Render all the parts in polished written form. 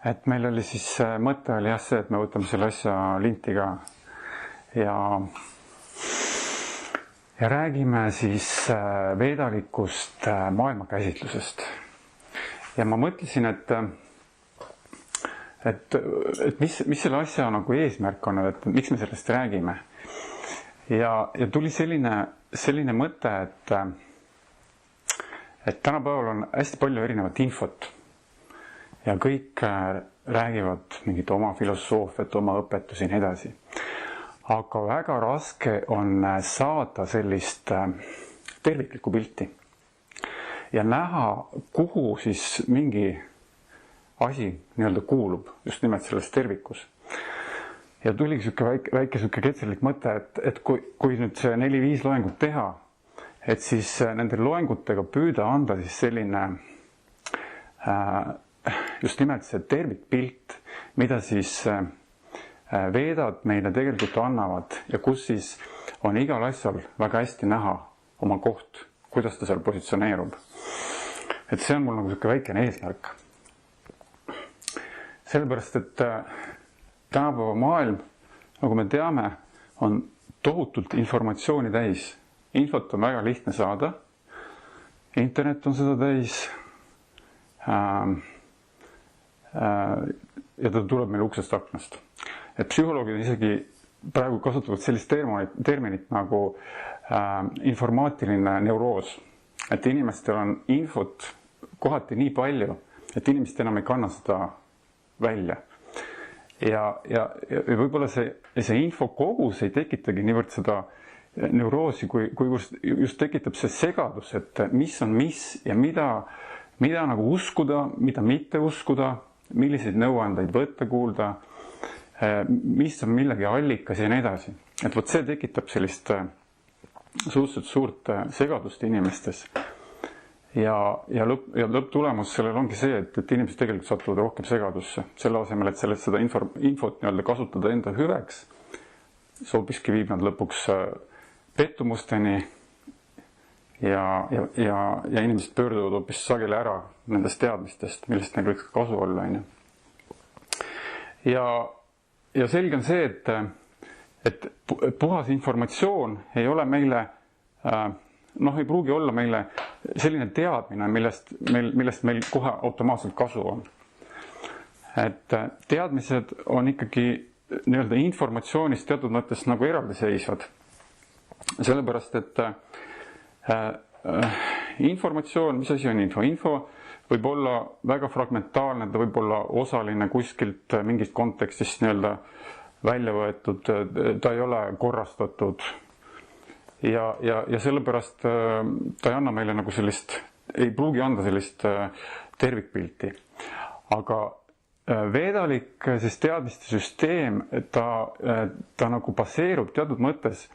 Et meil oli siis mõte oli jah see, et me võtame selle asja linti ka ja räägime siis veedalikust maailmakäsitlusest. Ja ma mõtlesin, et mis selle asja nagu eesmärk on, et miks me sellest räägime. Ja tuli selline mõte, et tänapäeval on hästi palju erinevat infot ja kõik räägivad mingit oma filosoofiat, oma õpetusi ja nii edasi. Aga väga raske on saada sellist terviklikku pilti ja näha, kuhu siis mingi asi nii-öelda kuulub just nimelt selles tervikus. Ja tuli väike ketselik mõte, et kui nüüd see 4-5 loengut teha, et siis nende loengutega püüda anda siis selline just nimelt see tervikpilt, mida siis veedad meile tegelikult annavad ja kus siis on igal asjal väga hästi näha oma koht, kuidas ta seal positsioneerub. Et see on mul nagu selline väikene eesmärk. Sellepärast, et tänapäeva maailm, nagu me teame, on tohutult informatsiooni täis. Infot on väga lihtne saada. Internet on seda täis. Ja ta tuleb meil uksest aknast. Et psühholoogid isegi praegu kasutavad sellist terminit nagu informaatiline neuroos. Et inimestel on infot kohati nii palju, et inimesed enam ei kanna seda välja. Ja võib-olla see info kogus ei tekitagi niivõrd seda neuroosi, kui just tekitab see segadus, et mis on mis ja mida nagu uskuda, mida mitte uskuda, milliseid nõuandeid võtta kuulda, mis on millegi allikas ja nii edasi. Et võt see tekitab sellist suhteliselt suurt segadust inimestes. Ja lõpptulemus sellel ongi see, et inimesed tegelikult satuvad rohkem segadusse. Selle asemel, et seda infot nii-öelda kasutada enda hüveks, soopiski viib nad lõpuks pettumusteni ja inimesed pöörduvad hoopis sageli ära nendest teadmistest, millest neil võiks kasu olla. Ja selge on see, et puhas informatsioon ei ole meile, ei pruugi olla meile selline teadmine, millest meil kohe automaatselt kasu on. Et teadmised on ikkagi nii-öelda informatsioonist teatud mõttes nagu eraldiseisvad. Sellepärast, et informatsioon, mis asi on info? Info võib olla väga fragmentaalne, ta võib olla osaline kuskilt mingist kontekstist nii-öelda välja võetud, ta ei ole korrastatud. Ja sellepärast ta ei anna meile nagu ei pruugi anda sellist tervikpilti. Aga veedalik siis teadmiste süsteem, ta nagu baseerub teatud mõttes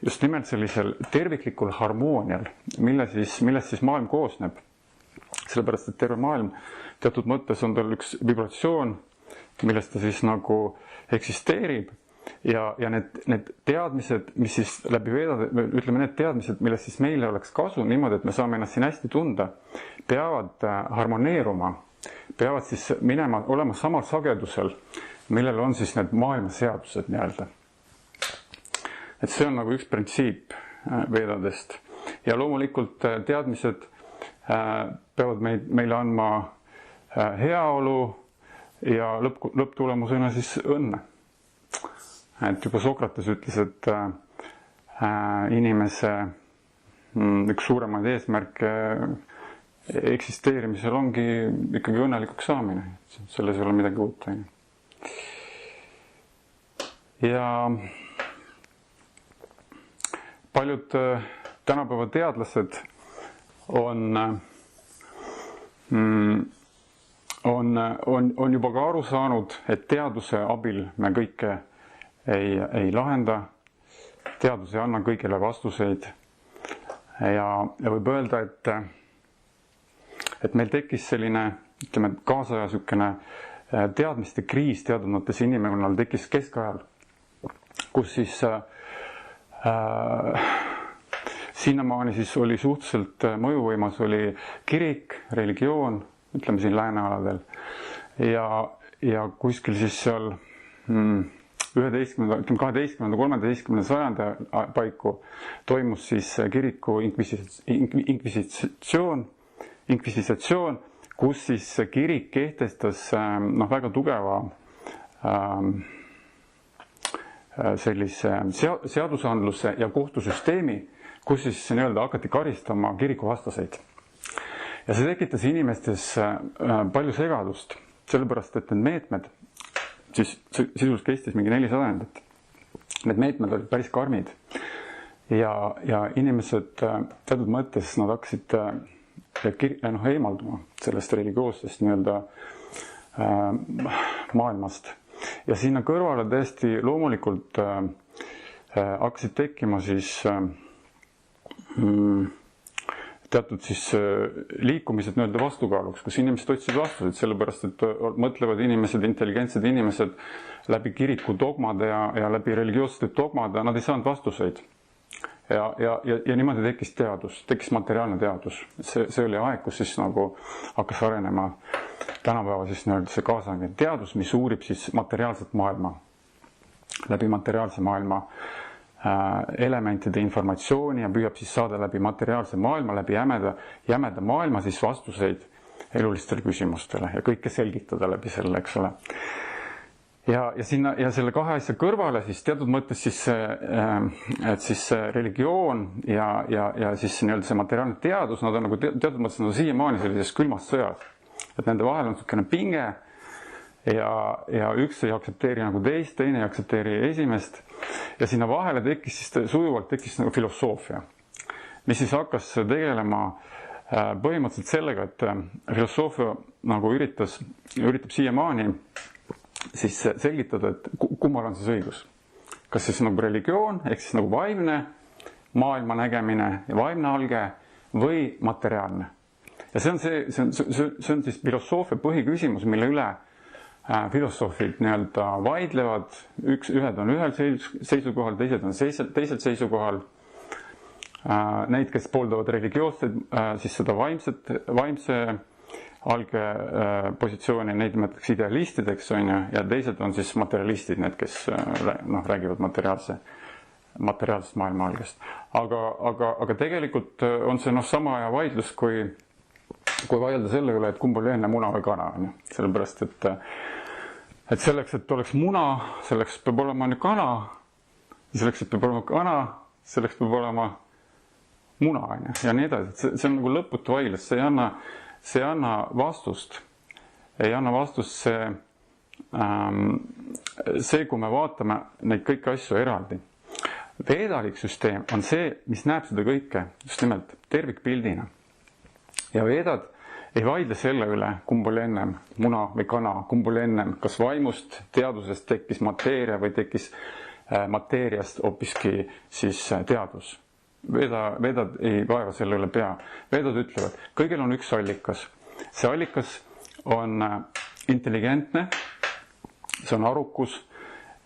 just nimelt sellisel terviklikul harmoonial, millest siis maailm koosneb. Sellepärast, et terve maailm teatud mõttes on tal üks vibratsioon, millest ta siis nagu eksisteerib. Ja need teadmised, mis siis läbi veedade, ütleme need teadmised, millest siis meile oleks kasu niimoodi, et me saame ennast siin hästi tunda, peavad harmoneeruma, peavad siis olema samal sagedusel, millel on siis need maailmaseadused nii-öelda. Et see on nagu üks printsiip veedadest. Ja loomulikult teadmised peavad meile andma heaolu ja lõpptulemusena siis õnne. Et juba Sokrates ütles, et inimese üks suuremaid eesmärke eksisteerimisel ongi ikkagi õnnelikuks saamine. Selles ei ole midagi uut. Ja paljud tänapäeva teadlased on juba ka aru saanud, et teaduse abil me kõike ei lahenda, teadus ei anna kõigile vastuseid ja võib öelda, et meil tekkis selline, ütleme, kaasaja sükene teadmiste kriis teatud mõttes inimkonnal tekkis keskajal, kus siis sinnamaani siis oli suhteliselt mõjuvõimas oli kirik, religioon, ütleme siin läänealadel ja kuskil siis seal 12., 13. sajandi paiku toimus siis kiriku inkvisitsioon, kus siis kirik kehtestas väga tugeva sellise seadusandluse ja kohtusüsteemi, kus siis nii-öelda hakati karistama kirikuvastaseid. Ja see tekitas inimestes palju segadust, sellepärast et need meetmed siis sisuliselt kestis mingi 4 sajandit. Need meetmed olid päris karmid ja inimesed teatud mõttes nad hakkasid eemalduma sellest religioossest nii-öelda maailmast. Ja sinna kõrvale täiesti loomulikult hakkasid tekkima siis teatud siis liikumised nii-öelda vastukaaluks, kus inimesed otsisid vastuseid, sellepärast et mõtlevad inimesed, intelligentsed inimesed läbi kiriku dogmade ja läbi religioossete dogmade, nad ei saanud vastuseid. Ja niimoodi tekkis teadus, tekkis materiaalne teadus. See oli aeg, kus siis nagu hakkas arenema tänapäeva siis nii-öelda see kaasaegne teadus, mis uurib siis materiaalset maailma, läbi materiaalse maailma elementide informatsiooni ja püüab siis saada läbi materiaalse maailma, läbi jämeda maailma siis vastuseid elulistele küsimustele ja kõike selgitada läbi selle, eks ole. Ja selle 2 asja kõrvale siis teatud mõttes siis, et siis religioon ja siis nii-öelda see materiaalne teadus, nad on nagu teatud mõttes nagu siiamaani sellises külmas sõjas. Et nende vahel on selline pinge ja üks ei aktsepteeri nagu teist, teine ei aktsepteeri esimest. Ja sinna vahele sujuvalt tekkis nagu filosoofia, mis siis hakkas tegelema põhimõtteliselt sellega, et filosoofia nagu üritab siiamaani siis selgitada, et kummal on siis õigus. Kas siis nagu religioon, ehk siis nagu vaimne maailma nägemine ja vaimne alge või materiaalne. Ja see on siis filosoofia põhiküsimus, mille üle filosoofid nii-öelda vaidlevad, ühed on ühel seisukohal, teised on teisel seisukohal. Neid, kes pooldavad religioosseid, siis seda vaimse alge positsiooni, neid nimetatakse idealistideks, ja teised on siis materialistid, need, kes räägivad materiaalsest maailma algest. Aga tegelikult on see sama aja vaidlus, kui vaielda selle üle, et kumb oli enne muna või kana. Sellepärast, et selleks, et oleks muna, selleks peab olema kana, selleks, et peab olema kana, selleks peab olema muna ja nii edasi. See on nagu lõputu vaidlus, see ei anna vastust. Ei anna vastust see, kui me vaatame neid kõiki asju eraldi. Veedalik süsteem on see, mis näeb seda kõike just nimelt tervikpildina. Ja veedad ei vaidle selle üle, kumb oli ennem muna või kana, kumb oli ennem, kas vaimust, teadusest tekkis mateeria või tekkis mateeriast hoopiski siis teadus. Veedad ei vaeva selle üle pea. Veedad ütlevad, kõigil on üks allikas. See allikas on intelligentne, see on arukus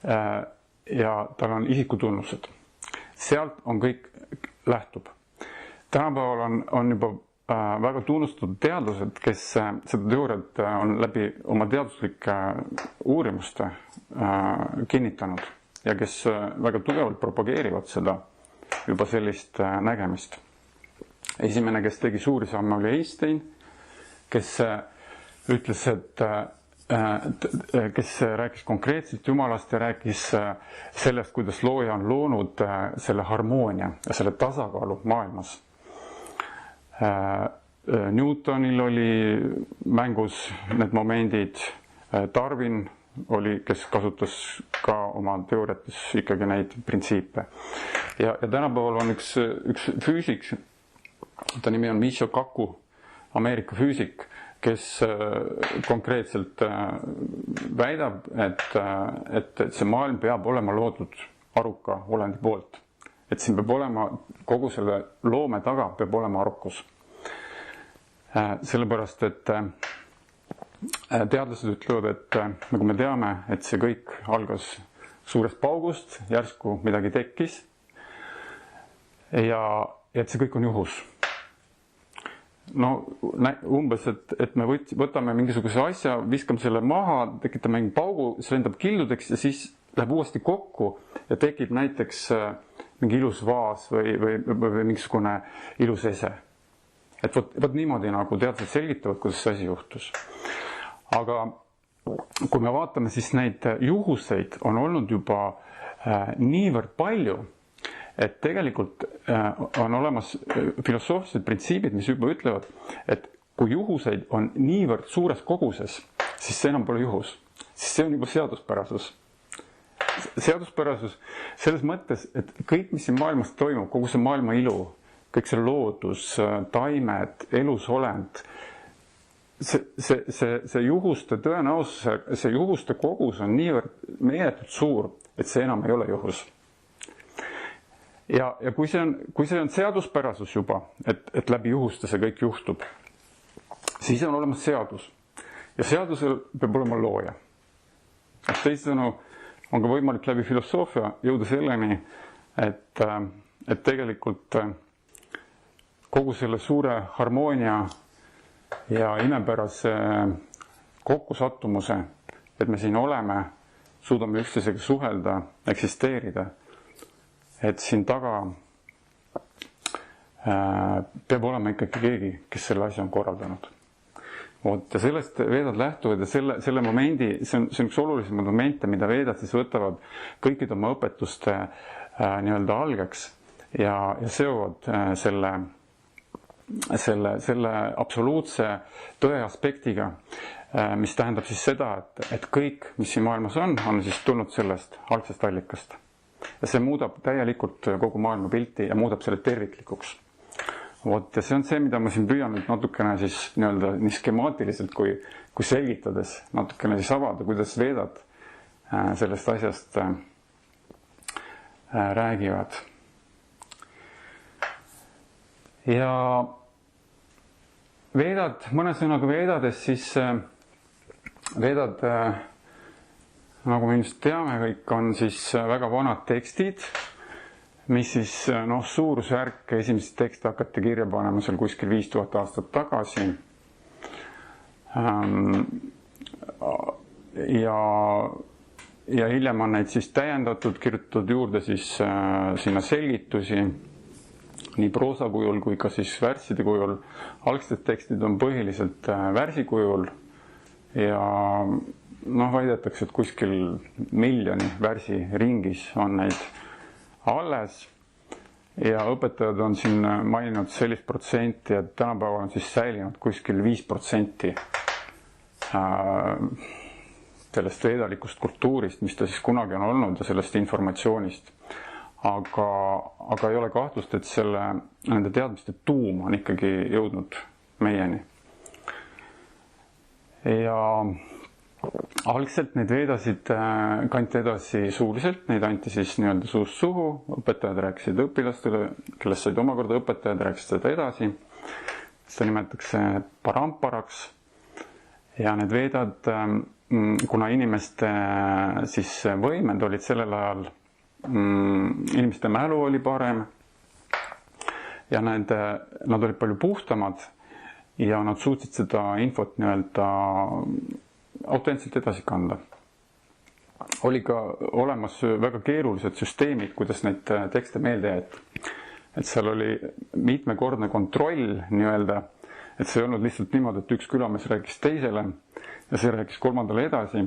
ja tal on isikutunnused. Sealt on kõik lähtub. Tänapäeval on juba väga tunnustatud teadlased, kes seda teooriat on läbi oma teaduslike uurimuste kinnitanud ja kes väga tugevalt propageerivad seda juba sellist nägemist. Esimene, kes tegi suuri samme, oli Einstein, kes ütles, kes rääkis konkreetselt Jumalast ja rääkis sellest, kuidas looja on loonud selle harmoonia ja selle tasakaalu maailmas. Newtonil oli mängus need momendid, Darwin oli, kes kasutas ka oma teooriates ikkagi neid printsiipe. Ja tänapäeval on üks füüsik, ta nimi on Michio Kaku, Ameerika füüsik, kes konkreetselt väidab, et see maailm peab olema loodud aruka olendi poolt. Et siin peab olema, kogu selle loome taga peab olema arukus. Sellepärast, et teadlased ütlevad, et nagu me teame, et see kõik algas suurest paugust, järsku midagi tekkis ja et see kõik on juhus. umbes, et me võtame mingisuguse asja, viskame selle maha, tekitame mingi paugu, see lendab kildudeks ja siis läheb uuesti kokku ja tekib näiteks mingi ilus vaas või mingisugune ilus ese. Et võt niimoodi nagu teadlased selgitavad, kuidas see asi juhtus. Aga kui me vaatame, siis neid juhuseid on olnud juba niivõrd palju, et tegelikult on olemas filosoofilised printsiibid, mis juba ütlevad, et kui juhuseid on niivõrd suures koguses, siis see enam pole juhus. Siis see on juba seaduspärasus. Seaduspärasus selles mõttes, et kõik, mis siin maailmas toimub, kogu see maailma ilu, kõik see loodus, taimed, elusolend, see juhuste tõenäosus, see juhuste kogus on niivõrd meeletult suur, et see enam ei ole juhus. Ja kui see on seaduspärasus juba, et läbi juhuste see kõik juhtub, siis on olemas seadus. Ja seadusel peab olema looja. Teisisõnu on ka võimalik läbi filosoofia jõuda selleni, et tegelikult kogu selle suure harmoonia ja imepärase kokkusattumuse, et me siin oleme, suudame üksteisega suhelda, eksisteerida, et siin taga peab olema ikkagi keegi, kes selle asja on korraldanud. Ja sellest veedad lähtuvad ja selle momendi, see on üks olulisemaid momente, mida veedad siis võtavad kõikide oma õpetuste nii-öelda algeks ja seovad selle absoluutse tõe aspektiga, mis tähendab siis seda, et kõik, mis siin maailmas on siis tulnud sellest algsest allikast. Ja see muudab täielikult kogu maailma pilti ja muudab selle terviklikuks. Ja see on see, mida ma siin püüan nüüd natukene siis nii skemaatiliselt kui selgitades natukene siis avada, kuidas veedad sellest asjast räägivad. Ja veedad, mõne sõnaga veedades siis veedad, nagu me ilmselt teame kõik, on siis väga vanad tekstid, mis siis suurusjärk esimesed tekste hakati kirja panema seal kuskil 5000 aastat tagasi. Ja hiljem on neid siis täiendatud, kirjutatud juurde siis sinna selgitusi, nii proosa kujul kui ka siis värsside kujul. Algsed tekstid on põhiliselt värsi kujul ja väidetakse, et kuskil 1 miljoni värsi ringis on neid alles ja õpetajad on siin maininud sellist protsenti, et tänapäeval on siis säilinud kuskil 5% sellest veedalikust kultuurist, mis ta siis kunagi on olnud ja sellest informatsioonist. Aga ei ole kahtlust, et nende teadmiste tuum on ikkagi jõudnud meieni. Ja algselt neid veedasid kanti edasi suuliselt, neid anti siis nii-öelda suust suhu, õpetajad rääkisid õpilastele, kellest said omakorda õpetajad, rääkisid seda edasi. Seda nimetatakse paramparaks ja need veedad, kuna inimeste siis võimed olid sellel ajal, inimeste mälu oli parem ja nad olid palju puhtamad ja nad suutsid seda infot nii-öelda autentselt edasi kanda. Oli ka olemas väga keerulised süsteemid, kuidas neid tekste meelde jäeti. Et seal oli mitmekordne kontroll nii-öelda, et see ei olnud lihtsalt niimoodi, et üks külamees rääkis teisele ja see rääkis kolmandale edasi,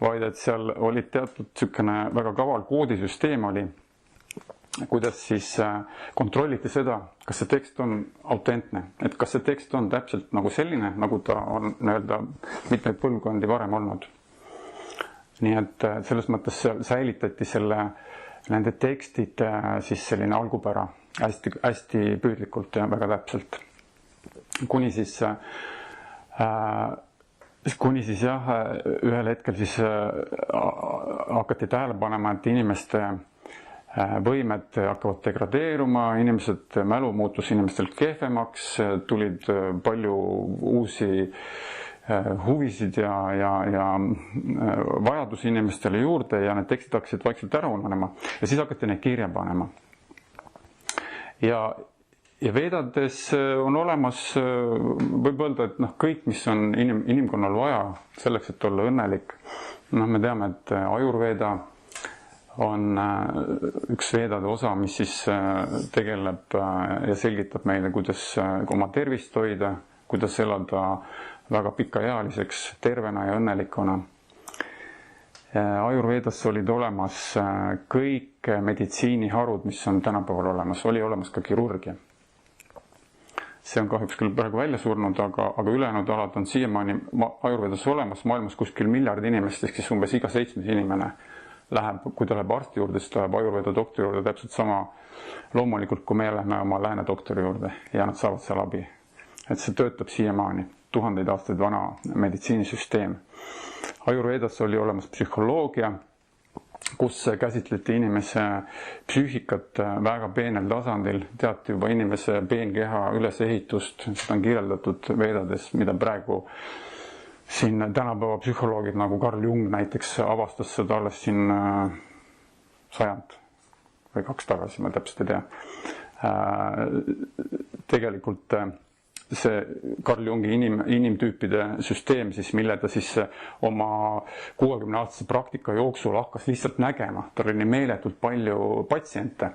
vaid et seal oli teatud sükene väga kaval koodisüsteem oli, kuidas siis kontrolliti seda, kas see tekst on autentne, et kas see tekst on täpselt nagu selline, nagu ta on nii-öelda mitmeid põlvkondi varem olnud. Nii et selles mõttes säilitati nende tekstide siis selline algupära hästi püüdlikult ja väga täpselt. Kuni siis ühel hetkel siis hakati tähele panema, et inimeste võimed hakkavad degradeeruma, mälu muutus inimestel kehvemaks, tulid palju uusi huvisid ja vajadusi inimestele juurde ja need tekstid hakkasid vaikselt ära unenema ja siis hakati neid kirja panema. Ja ja veedades on olemas, võib öelda, et kõik, mis on inimkonnal vaja selleks, et olla õnnelik. Me teame, et Ajurveda on üks veedade osa, mis siis tegeleb ja selgitab meile, kuidas oma tervist hoida, kuidas elada väga pikaealiseks, tervena ja õnnelikuna. Ajurvedas olid olemas kõik meditsiiniharud, mis on tänapäeval olemas, oli olemas ka kirurgia. See on kahjuks küll praegu välja surnud, aga ülejäänud alad on siiamaani Ajurvedas olemas, maailmas kuskil miljard inimest, ehk siis umbes iga 7. inimene läheb, kui ta läheb arsti juurde, siis ta läheb Ajurveda doktori juurde täpselt sama loomulikult, kui me lähme oma lääne doktori juurde ja nad saavad seal abi. Et see töötab siiamaani, tuhandeid aastaid vana meditsiinisüsteem. Ajurvedas oli olemas psühholoogia, kus käsitleti inimese psüühikat väga peenel tasandil, teati juba inimese peenkeha ülesehitust, seda on kirjeldatud veedades, mida praegu siin tänapäeva psühholoogid nagu Carl Jung näiteks avastas seda alles siin 100 või 2 tagasi, ma täpselt ei tea. Tegelikult see Carl Jungi inimtüüpide süsteem, siis, mille ta siis oma 60-aastase praktika jooksul hakkas lihtsalt nägema. Tal oli meeletult palju patsiente.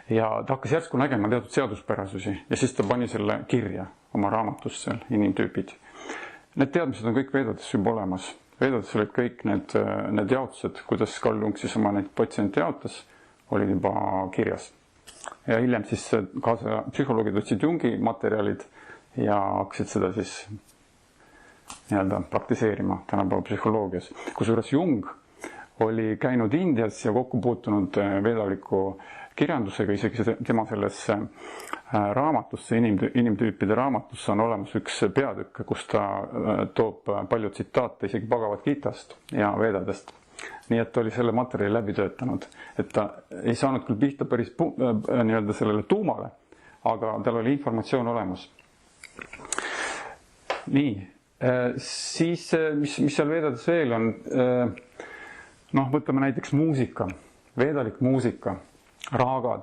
Ja ta hakkas järsku nägema teatud seaduspärasusi ja siis ta pani selle kirja oma raamatusse, inimtüübid. Need teadmised on kõik veedades juba olemas. Veedades olid kõik need jaotused, kuidas Carl Jung siis oma neid patsiente jaotas, olid juba kirjas. Ja hiljem siis kaasa psühholoogid võtsid Jungi materjalid ja hakkasid seda siis praktiseerima tänapäeva psühholoogias. Kusjuures Jung oli käinud Indias ja kokku puutunud veedaliku kirjandusega, isegi tema selles raamatusse, inimtüüpide raamatusse on olemas üks peatükk, kus ta toob palju tsitaate isegi Bhagavad Gitast ja veedadest. Nii et oli selle materjali läbi töötanud, et ta ei saanud küll pihta päris sellele tuumale, aga tal oli informatsioon olemas. Nii, siis mis seal veedades veel on, võtame näiteks muusika, veedalik muusika, raagad.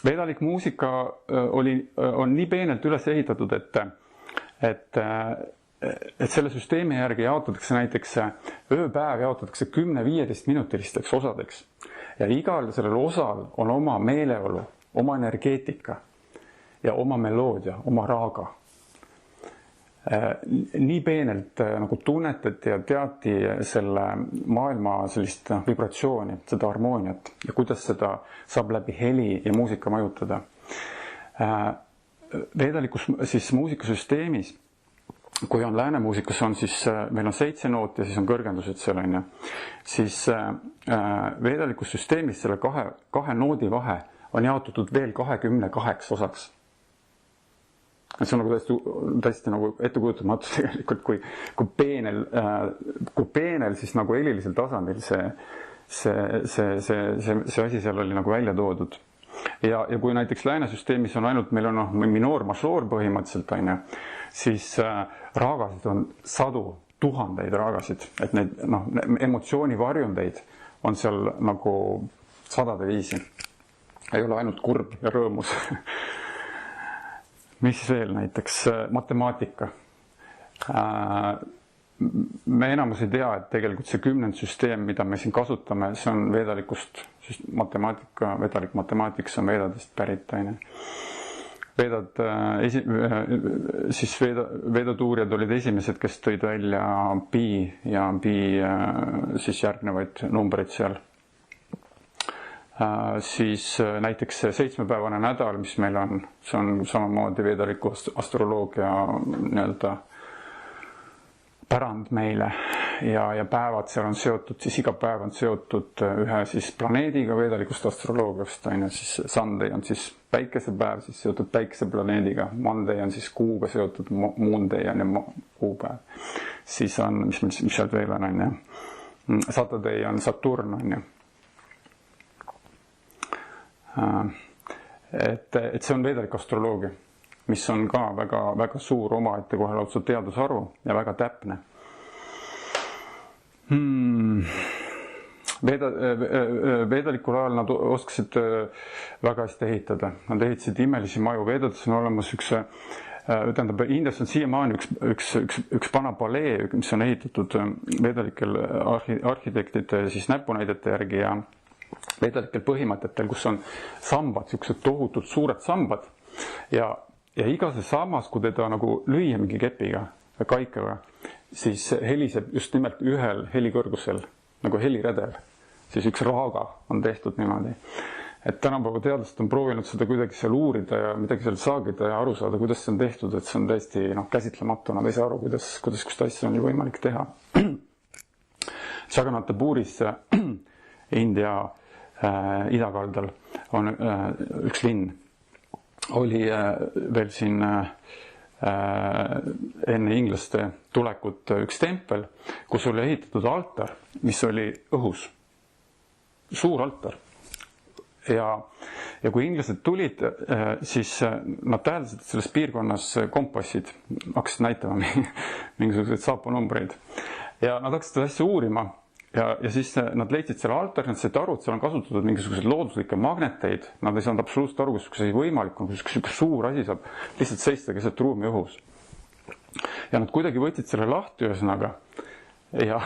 Veedalik muusika on nii peenelt üles ehitatud, et selle süsteemi järgi jaotatakse näiteks ööpäev jaotatakse 10-15 minutilisteks osadeks. Ja igal sellel osal on oma meeleolu, oma energeetika ja oma meloodia, oma raaga. Nii peenelt nagu tunnetati ja teati selle maailma sellist vibratsiooni, seda harmooniat ja kuidas seda saab läbi heli ja muusika majutada. Veedalikus siis muusikasüsteemis, kui on lääne muusikas, siis meil on 7 noot ja siis on kõrgendused seal, siis veedalikus süsteemis selle kahe noodi vahe on jaotatud veel 28 osaks. See on nagu täiesti nagu ettekujutamatu tegelikult, kui peenel siis nagu helilisel tasandil see asi seal oli nagu välja toodud. Ja kui näiteks lääne süsteemis on ainult, meil on minoor-mažoor põhimõtteliselt, siis raagasid on 100 000 raagasid, et neid emotsioonivarjundeid on seal nagu 100 viisi. Ei ole ainult kurb ja rõõmus. Mis veel näiteks? Matemaatika. Me enamus ei tea, et tegelikult see 10. süsteem, mida me siin kasutame, see on veedalikust matemaatika, vedalik matemaatika, see on veedadest pärit. Veedatuurijad olid esimesed, kes tõid välja pi ja pi siis järgnevaid numbreid seal. Siis näiteks 7-päevane nädal, mis meil on, see on samamoodi veedaliku astroloogia pärand meile ja päevad seal on seotud, siis iga päev on seotud ühe siis planeediga veedalikust astroloogiast, siis Sunday on siis päikesepäev, siis seotud päikeseplaneediga, Monday on siis kuuga seotud, Moonday on ja kuupäev. Siis on, mis sealt veel on, Saturday on Saturn, et see on veedalik astroloogia, mis on ka väga, väga suur omaette kohe lausa teadusharu ja väga täpne. Veedalikul ajal nad oskasid väga hästi ehitada. Nad ehitasid imelisi maju. Veedades on olemas Indias on siiamaani üks vana palee, mis on ehitatud veedalikel arhitektide siis näpunäidete järgi ja veedalikel põhimõtetel, kus on sambad, siuksed tohutult suured sambad ja iga see sammas, kui teda nagu lüüa mingi kepiga või kaikaga, siis heliseb just nimelt ühel helikõrgusel nagu heliredel. Siis üks raaga on tehtud niimoodi. Et tänapäeva teadlased on proovinud seda kuidagi seal uurida ja midagi seal saagida ja aru saada, kuidas see on tehtud, et see on täiesti käsitlematu. Nad ei saa aru, kuidas asja on võimalik teha. Jagannath-Puris India idakaldal on üks linn. Oli veel siin enne inglaste tulekut üks tempel, kus oli ehitatud altar, mis oli õhus. Suur altar. Ja kui inglased tulid, siis nad täheldasid, et selles piirkonnas kompassid hakkasid näitama mingisuguseid saapanumbreid. Ja nad hakkasid seda asja uurima ja siis nad leidsid selle altari, nad said aru, et seal on kasutatud mingisuguseid looduslikke magneteid. Nad ei saanud absoluutselt aru, kus see võimalik on, kus suur asi saab lihtsalt seista keset ruumi õhus. Ja nad kuidagi võtsid selle lahti ühesõnaga ja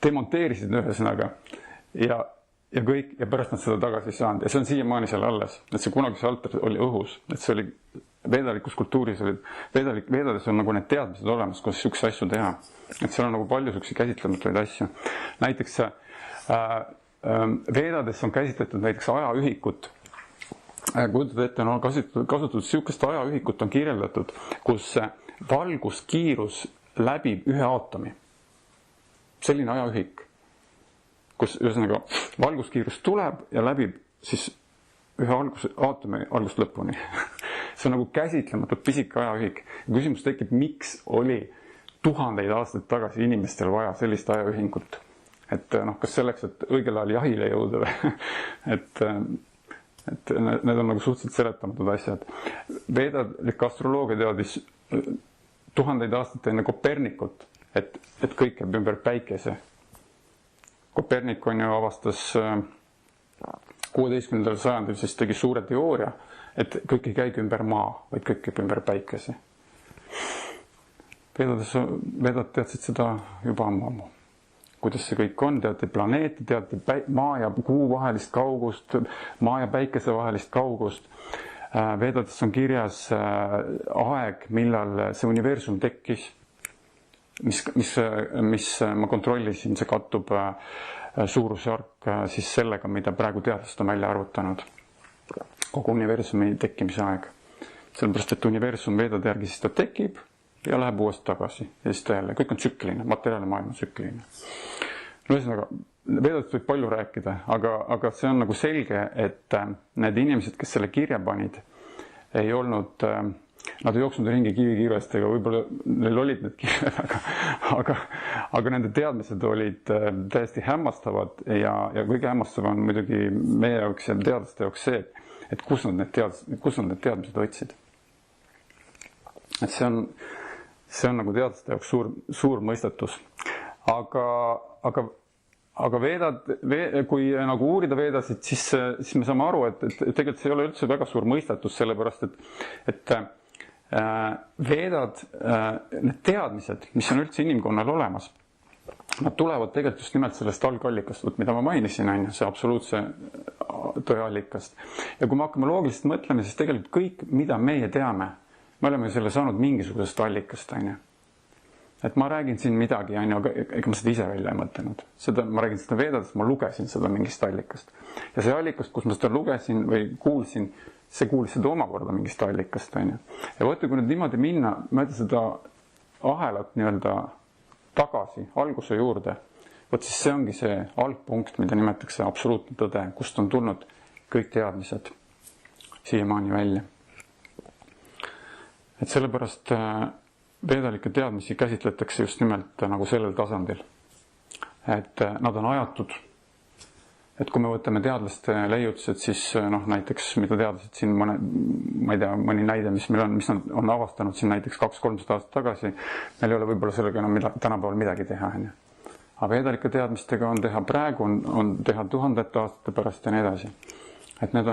demonteerisid ühesõnaga ja pärast nad seda tagasi ei saanud. Ja see on siiamaani seal alles. Et see kunagi see altar oli õhus. Et see oli veedalikus kultuuris, veedades on nagu need teadmised olemas, kuidas siukse asju teha. Et seal on nagu palju siukse käsitlematuid asju. Näiteks veedades on käsitletud näiteks ajaühikut. Kujutad ette, on kasutatud siukest ajaühikut on kirjeldatud, kus valguskiirus läbib ühe aatomi. Selline ajaühik. Kus ühesõnaga valguskiirus tuleb ja läbib siis ühe aatomi algust lõpuni. See on nagu käsitlematult pisike ajaühik. Ja küsimus tekib, miks oli tuhandeid aastaid tagasi inimestel vaja sellist ajaühingut. Et kas selleks, et õigel ajal jahile jõuda või? Et need on nagu suhteliselt seletamatud asjad. Veedalik astroloogia teadis tuhandeid aastaid enne Kopernikut, et kõik jääb ümber päikese. Kopernik on ju avastas 16. sajandil, siis tegi suure teooria, et kõik ei käigi ümber maa, vaid kõik käib ümber päikese. Vedad teadsid seda juba ammu. Kuidas see kõik on, teadti planeeti, teadti maa ja kuu vahelist kaugust, maa ja päikese vahelist kaugust. Vedades on kirjas aeg, millal see universum tekkis. Mis ma kontrollisin, see kattub suurusjärk siis sellega, mida praegu teadlased on välja arvutanud. Kogu universumi tekkimise aeg. Sellepärast, et universum veedade järgi siis ta tekib ja läheb uuesti tagasi. Ja siis ta jälle, kõik on tsükline, materiaalne maailm on tsükline. Ühesõnaga, veedadest võib palju rääkida, aga see on nagu selge, et need inimesed, kes selle kirja panid, ei olnud... Nad ei jooksnud ringi kivikiirestega, võib-olla neil olid need kiired, aga nende teadmised olid täiesti hämmastavad ja kõige hämmastav on muidugi meie jaoks ja teadlaste jaoks see, et kus nad need teadmised võtsid. Et see on nagu teadlaste jaoks suur mõistatus. Aga kui nagu uurida veedasid, siis me saame aru, et tegelikult see ei ole üldse väga suur mõistatus, sellepärast et veedad, need teadmised, mis on üldse inimkonnal olemas, nad tulevad tegelikult just nimelt sellest algallikast, mida ma mainisin, see absoluutse tõeallikast. Ja kui me hakkame loogiliselt mõtlema, siis tegelikult kõik, mida meie teame, me oleme selle saanud mingisugusest allikast. Et ma räägin siin midagi, aga ega ma seda ise välja ei mõtlenud. Ma räägin seda veedades, ma lugesin seda mingist allikast. Ja see allikast, kus ma seda lugesin või kuulsin, see kuulis seda omakorda mingist allikast. Ja võtta, kui nüüd niimoodi minna, mööda seda ahelat nii-öelda tagasi, alguse juurde, võt siis see ongi see algpunkt, mida nimetatakse absoluutne tõde, kust on tulnud kõik teadmised siiamaani välja. Et sellepärast veedalikke teadmisi käsitletakse just nimelt nagu sellel tasandil. Et nad on ajatud. Et kui me võtame teadlaste leiutused, siis näiteks, mida teadlased siin, ma ei tea, mõni näide, mis nad on avastanud siin näiteks 200-300 aastat tagasi, meil ei ole võib-olla sellega enam tänapäeval midagi teha. aga veedalike teadmistega on teha praegu, on teha tuhandete aastate pärast ja nii edasi. Et need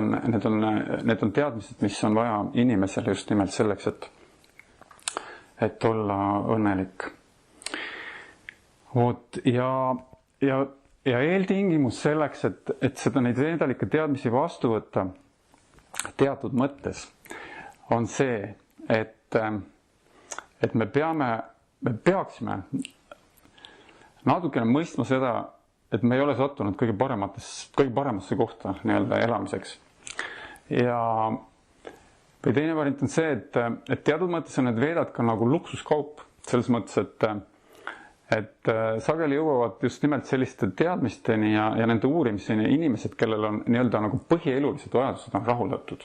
on teadmised, mis on vaja inimesele just nimelt selleks, et olla õnnelik. Ja eeltingimus selleks, et seda neid veedalikke teadmisi vastu võtta teatud mõttes, on see, et me peaksime natukene mõistma seda, et me ei ole sattunud kõige paremasse kohta nii-öelda elamiseks. Või teine variant on see, et teatud mõttes on need veedad ka nagu luksuskaup, selles mõttes, et sageli jõuavad just nimelt selliste teadmisteni ja nende uurimiseni inimesed, kellel on nii-öelda nagu põhielulised vajadused on rahuldatud.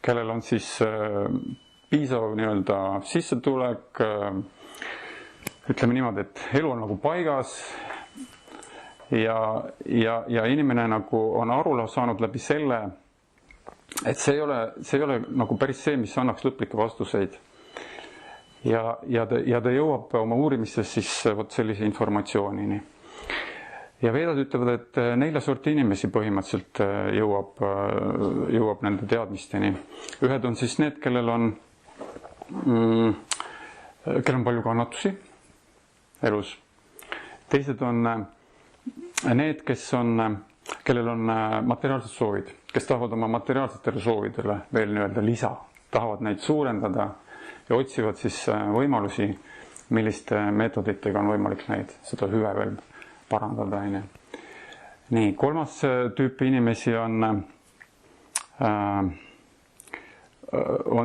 Kellel on siis piisav nii-öelda sissetulek, ütleme niimoodi, et elu on nagu paigas ja inimene nagu on aru saanud läbi selle, et see ei ole nagu päris see, mis annaks lõplikke vastuseid. Ja ta jõuab oma uurimistes siis sellise informatsioonini. Ja veedad ütlevad, et 4 sorti inimesi põhimõtteliselt jõuab nende teadmisteni. Ühed on siis need, kellel on palju kannatusi elus. Teised on need, kellel on materiaalsed soovid, kes tahavad oma materiaalsetele soovidele veel nii-öelda lisa, tahavad neid suurendada ja otsivad siis võimalusi, milliste meetoditega on võimalik seda hüve veel parandada. Nii, 3. tüüpi inimesi on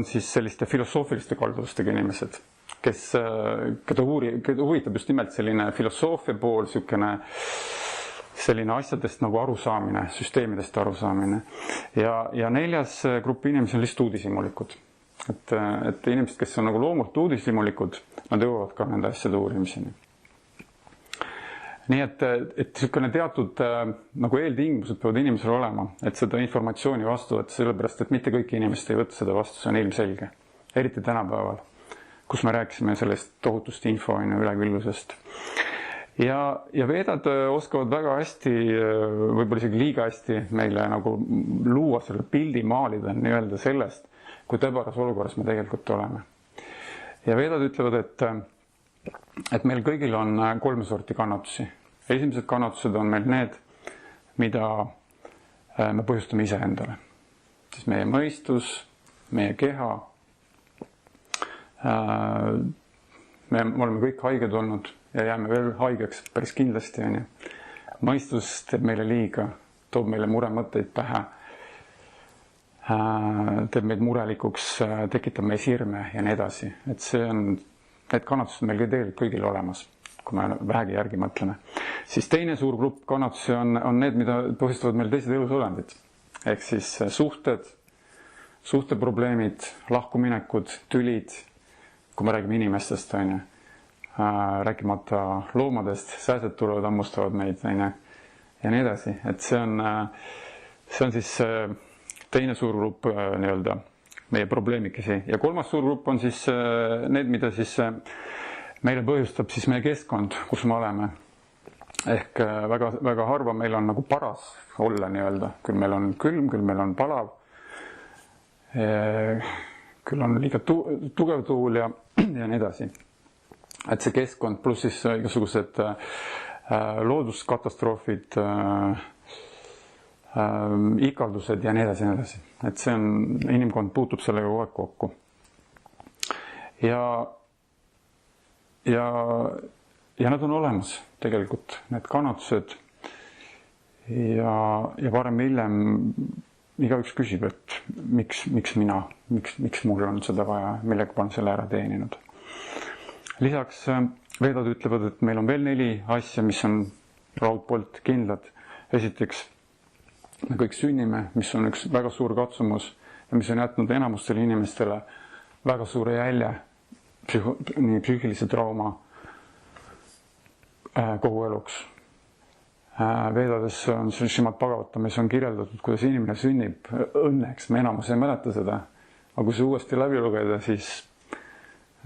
siis selliste filosoofiliste kalduvustega inimesed, keda huvitab just nimelt selline filosoofia pool, selline asjadest nagu arusaamine, süsteemidest arusaamine. Ja 4. grupp inimesi on lihtsalt uudishimulikud. Et inimesed, kes on nagu loomult uudishimulikud, nad jõuavad ka nende asjade uurimiseni. Nii et selline teatud nagu eeltingimused peavad inimesel olema, et seda informatsiooni vastu võtta, sellepärast, et mitte kõik inimesed ei võtta seda vastu, see on ilmselge. Eriti tänapäeval, kus me rääkisime sellest tohutust info üleküllusest. Ja veedad oskavad väga hästi, võib-olla isegi liiga hästi meile nagu luua selle pildi maalida nii-öelda sellest, kui täbaras olukorras me tegelikult oleme. Ja veedad ütlevad, et meil kõigil on 3 sorti kannatusi. Esimesed kannatused on meil need, mida me põhjustame ise endale. Siis meie mõistus, meie keha. Me oleme kõik haiged olnud ja jääme veel haigeks päris kindlasti. Mõistus teeb meile liiga, toob meile muremõtteid pähe, teeb meid murelikuks, tekitab meis hirme ja nii edasi. Et need kannatused meil tegelikult kõigil olemas, kui me vähegi järgi mõtleme. Siis teine suur grupp kannatusi on need, mida põhjustavad meil teised elusolendid. Ehk siis suhteprobleemid, lahkuminekud, tülid, kui me räägime inimestest, rääkimata loomadest, sääsed tulevad, hammustavad meid, ja nii edasi. Et see on siis teine suur grupp nii-öelda meie probleemikesi. Ja 3. suur grupp on siis need, mida siis meile põhjustab siis meie keskkond, kus me oleme. Ehk väga, väga harva meil on nagu paras olla nii-öelda. Küll meil on külm, küll meil on palav. Küll on liiga tugev tuul ja nii edasi. Et see keskkond pluss siis igasugused looduskatastroofid, ikaldused ja nii edasi, nii edasi. Et see on, inimkond puutub sellega kogu aeg kokku. Ja nad on olemas tegelikult, need kannatused. Ja varem hiljem igaüks küsib, et miks mina, miks mul on seda vaja, millega ma olen selle ära teeninud. Lisaks veedad ütlevad, et meil on veel 4 asja, mis on raudpoolt kindlad. Esiteks, me kõik sünnime, mis on üks väga suur katsumus ja mis on jätnud enamustele inimestele väga suure jälje, nii psüühilise trauma kogu eluks. Veedades on Srimad Bhagavatamis on kirjeldatud, kuidas inimene sünnib õnneks, me enamus ei mäleta seda, aga kui see uuesti läbi lugeda, siis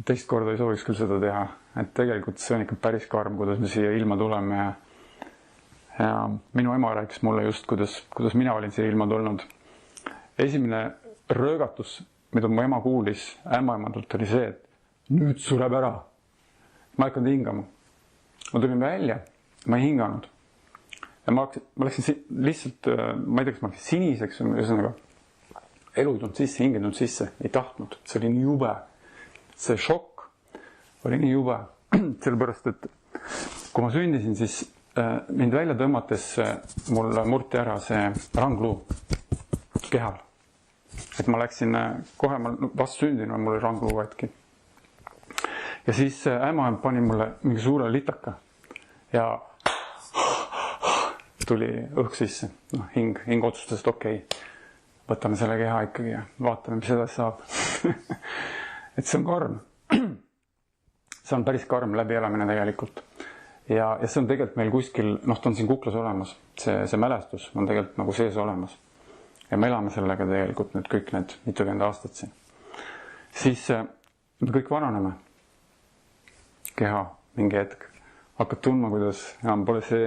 teist korda ei sooviks küll seda teha, et tegelikult see on ikka päris karm, kuidas me siia ilma tuleme ja minu ema rääkis mulle just, kuidas mina olin siia ilma tulnud. Esimene röögatus, mida mu ema kuulis ämmaemadult, oli see, et nüüd sureb ära. Ma ei hakanud hingama. Ma tulin välja, ma ei hinganud. Ja ma läksin lihtsalt, ma ei tea, kas ma läksin siniseks, ühesõnaga elu ei tulnud sisse, hinge ei tulnud sisse, ei tahtnud. See oli nii jube. See šokk oli nii jube, sellepärast, et kui ma sündisin, siis mind välja tõmmates mul murti ära see rangluu kehal. Et ma läksin kohe, vastu sündin, mul oli rangluu võetki. Ja siis äma pani mulle mingi suure litaka ja tuli õhk sisse. No, hing otsustas, et okei, võtame selle keha ikkagi ja vaatame, mis edasi saab. Et see on karm. See on päris karm läbielamine tegelikult. Ja see on tegelikult meil kuskil, ta on siin kuklas olemas. See mälestus on tegelikult nagu sees olemas. Ja me elame sellega tegelikult nüüd kõik need mitukümmend aastat siin. Siis me kõik vananeme. Keha, mingi hetk. Hakkad tundma, kuidas enam pole see,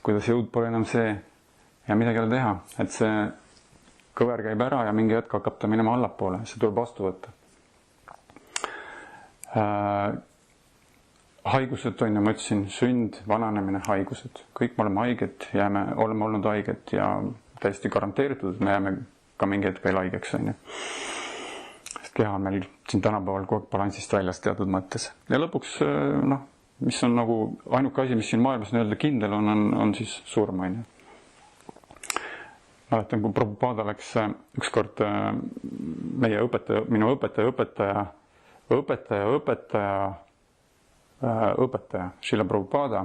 kuidas jõud pole enam see ja midagi ei ole teha. Et see kõver käib ära ja mingi hetk hakkab ta minema allapoole. See tuleb vastu võtta. Haigused on ja ma ütlesin, sünd, vananemine, haigused. Kõik me oleme haiged, oleme olnud haiged ja täiesti garanteeritud, et me jääme ka mingi hetk veel haigeks. Sest keha on meil siin tänapäeval kogu balansist väljas teatud mõttes. Ja lõpuks, mis on nagu ainuke asi, mis siin maailmas nii-öelda kindel on siis surm. Mäletan, kui Prabhupada läks ükskord minu õpetaja, Srila Prabhupada.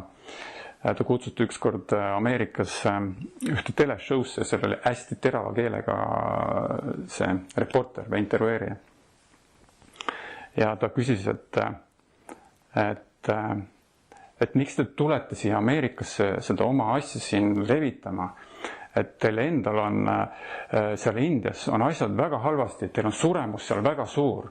Ta kutsuti ükskord Ameerikas ühte teleshow'sse, seal oli hästi terava keelega see reporter või intervjueerija. Ja ta küsis, et miks te tulete siia Ameerikasse seda oma asja siin levitama, et teil endal on seal Indias on asjad väga halvasti, teil on suremus seal väga suur.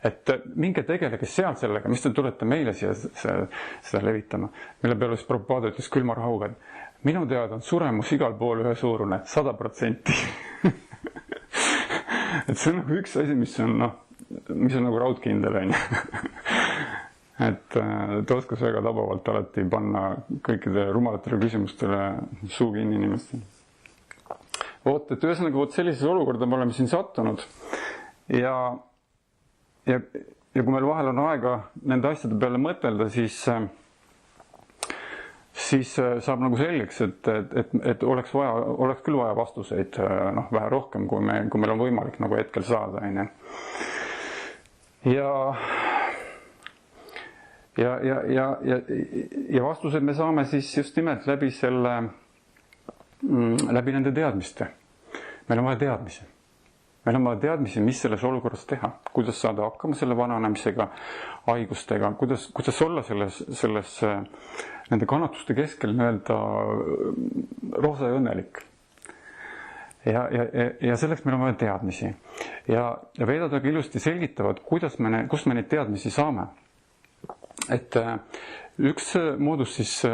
Et minge tegelege seal sellega, mis te tulete meile siia seda levitama. Mille peale siis Prabhupada ütles külma rahuga, et minu teada on suremus igal pool ühesuurune, 100%. Et see on nagu üks asi, mis on nagu raudkindel. Et ta oskas väga tabavalt alati panna kõikide rumalatele küsimustele suu kinni inimestele. Et ühesõnaga, sellises olukorda me oleme siin sattunud ja kui meil vahel on aega nende asjade peale mõtelda, siis saab nagu selgeks, et oleks küll vaja vastuseid vähe rohkem, kui meil on võimalik nagu hetkel saada. Ja vastused me saame siis just nimelt läbi nende teadmiste. Meil on vaja teadmisi. Meil on vaja teadmisi, mis selles olukorras teha, kuidas saada hakkama selle vananemisega, haigustega, kuidas olla selles nende kannatuste keskel nii-öelda roosa ja õnnelik. Ja selleks meil on vaja teadmisi. Ja Vedad väga ilusti selgitavad, kust me neid teadmisi saame. Et üks moodus siis,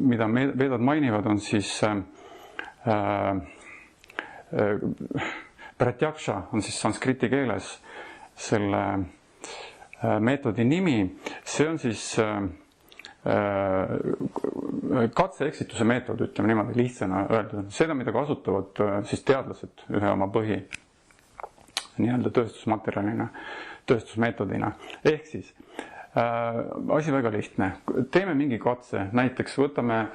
mida Vedad mainivad, on siis Pratyaksha on siis sanskriti keeles selle meetodi nimi. See on siis katse-eksituse meetod, ütleme niimoodi lihtsana öeldud. Seda, mida kasutavad siis teadlased ühe oma nii-öelda tööstusmaterjalina, tööstusmeetodina. Ehk siis asi väga lihtne. Teeme mingi katse, näiteks võtame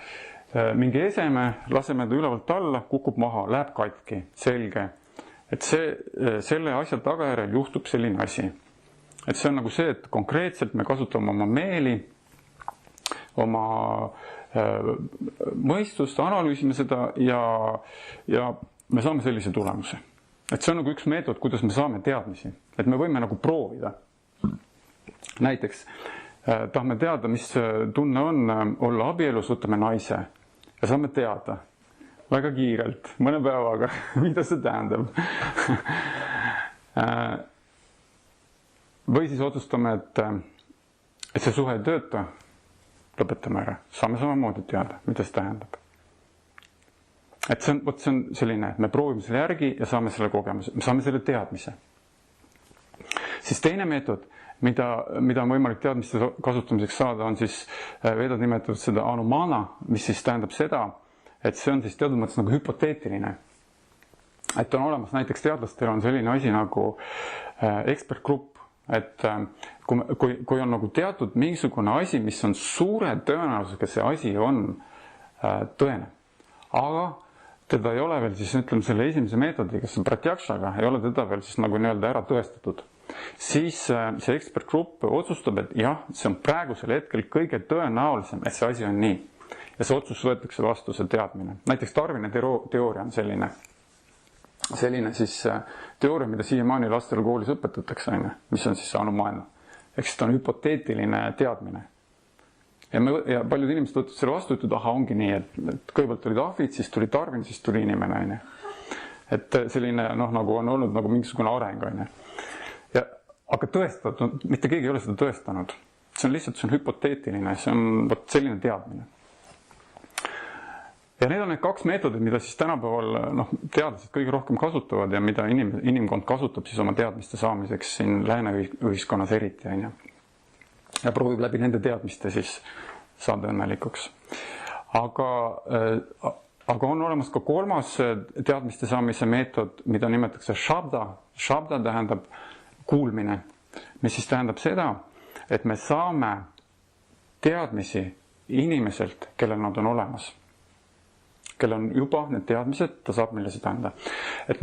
mingi eseme, laseme ta ülevalt alla, kukub maha, läheb katki, selge. Et selle asja tagajärjel juhtub selline asi. Et see on nagu see, et konkreetselt me kasutame oma meeli, oma mõistust, analüüsime seda ja me saame sellise tulemuse. Et see on nagu üks meetod, kuidas me saame teadmisi. Et me võime nagu proovida. Näiteks tahame teada, mis tunne on olla abielus, võtame naise ja saame teada väga kiirelt, mõne päevaga, mida see tähendab. või siis otsustame, et see suhe ei tööta, lõpetame ära, saame samamoodi teada, mida see tähendab. Et see on selline, et me proovime selle järgi ja saame selle kogemuse, me saame selle teadmise. Siis teine meetod, mida on võimalik teadmiste kasutamiseks saada, on siis vedad nimetatud seda anumana, mis siis tähendab seda, et see on siis teatud mõttes nagu hüpoteetiline. Et on olemas näiteks teadlastel on selline asi nagu ekspertgrupp, et kui on nagu teatud mingisugune asi, mis on suure tõenäosusega see asi on tõene, aga teda ei ole veel siis, ütleme, selle esimese meetodiga, see pratjakshaga, ei ole teda veel siis nagu nii-öelda ära tõestatud. Siis see ekspertgrupp otsustab, et jah, see on praegusel hetkel kõige tõenäolisem, et see asi on nii. Ja see otsus võetakse vastu, see teadmine. Näiteks Darwini teooria on selline siis teooria, mida siiamaani lastele koolis õpetatakse, mis on siis anumaana. Ehk siis ta on hüpoteetiline teadmine. Ja paljud inimesed võtavad selle vastu, et aha, ongi nii, et kõigepealt olid ahvid, siis tuli Darwin, siis tuli inimene. Et selline, nagu on olnud nagu mingisugune areng. Aga tõestatud, mitte keegi ei ole seda tõestanud. See on lihtsalt hüpoteetiline, see on selline teadmine. Ja need on need kaks meetodit, mida siis tänapäeval teadlased kõige rohkem kasutavad ja mida inimkond kasutab siis oma teadmiste saamiseks siin lääne ühiskonnas eriti. Ja proovib läbi nende teadmiste siis saada õnnelikuks. Aga on olemas ka kolmas teadmiste saamise meetod, mida nimetatakse shabda. Shabda tähendab kuulmine, mis siis tähendab seda, et me saame teadmisi inimeselt, kellel nad on olemas. Kellel on juba need teadmised, ta saab meile seda anda. Et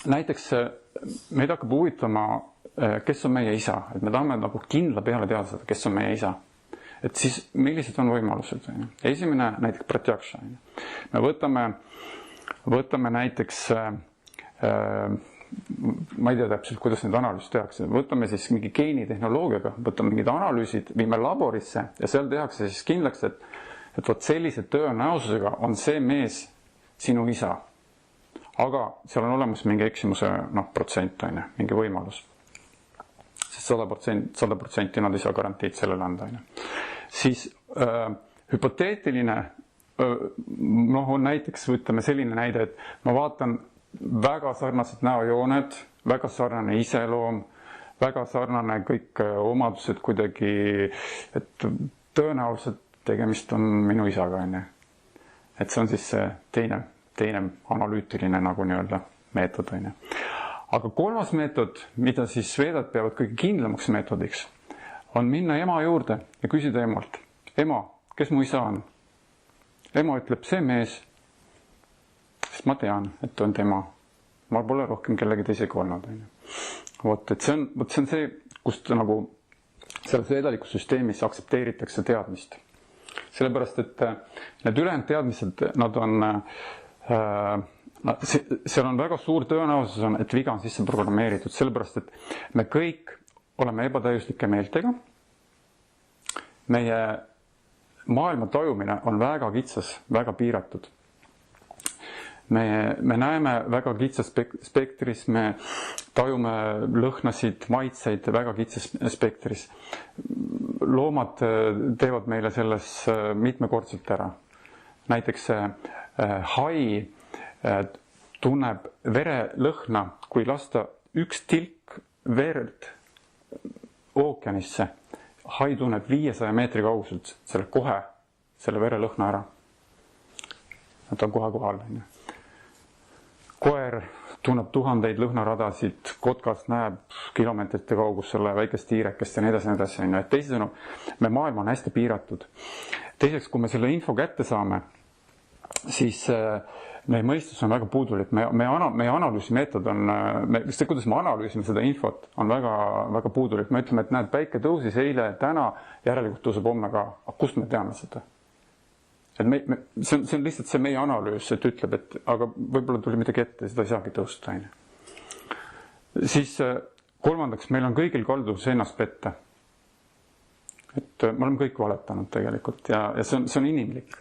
näiteks meid hakkab huvitama, kes on meie isa. Et me tahame nagu kindla peale teada seda, kes on meie isa. Et siis millised on võimalused? Esimene näiteks pratjaksha. Me võtame näiteks, ma ei tea täpselt, kuidas need analüüsid tehakse. Võtame siis mingi geenitehnoloogiaga, võtame mingid analüüsid, viime laborisse ja seal tehakse siis kindlaks, et võt sellise tõenäosusega on see mees sinu isa. Aga seal on olemas mingi eksimuse protsent, mingi võimalus. Sest 100% nad ei saa garantiid sellele anda. Siis hüpoteetiline on näiteks, võtame selline näide, et ma vaatan väga sarnased näojooned, väga sarnane iseloom, väga sarnane kõik omadused kuidagi, et tõenäoliselt tegemist on minu isaga. Et see on siis see teine analüütiline nagu nii-öelda meetod. Aga kolmas meetod, mida siis vedad peavad kõige kindlamaks meetodiks, on minna ema juurde ja küsida emalt. Ema, kes mu isa on? Ema ütleb, see mees, sest ma tean, et ta on tema. Ma pole rohkem kellegi teisega olnud. Et see on see, kust nagu selles vedalikussüsteemis aktsepteeritakse teadmist. Sellepärast, et need ülejäänud teadmised, nad on seal on väga suur tõenäosus, et viga on sisse programmeeritud, sellepärast, et me kõik oleme ebatäiuslike meeltega. Meie maailma tajumine on väga kitsas, väga piiratud. Me näeme väga kitsas spektris, me tajume lõhnasid, maitseid väga kitsas spektris. Loomad teevad meile selles mitmekordselt ära. Näiteks hai tunneb verelõhna, kui lasta üks tilk verd ookeanisse. Hai tunneb 500 meetri kauguselt selle verelõhna ära. Ta on kohe kohal. Koer tunneb tuhandeid lõhnaradasid, kotkas näeb kilomeetrite kaugusele väikest hiirekest ja nii edasi. Et teisisõnu, me maailma on hästi piiratud. Teiseks, kui me selle info kätte saame, siis meie mõistus on väga puudulik. Meie analüüsimeetod on, see, kuidas me analüüsime seda infot, on väga, väga puudulik. Me ütleme, et näed, päike tõusis eile, täna, järelikult tõuseb homme ka. Kust me teame seda? Et see on lihtsalt see meie analüüs, et ütleb, et aga võib-olla tuli midagi ette, seda ei saagi tõusta. Siis kolmandaks, meil on kõigil kalduvus ennast petta. Et me oleme kõik valetanud tegelikult ja see on inimlik.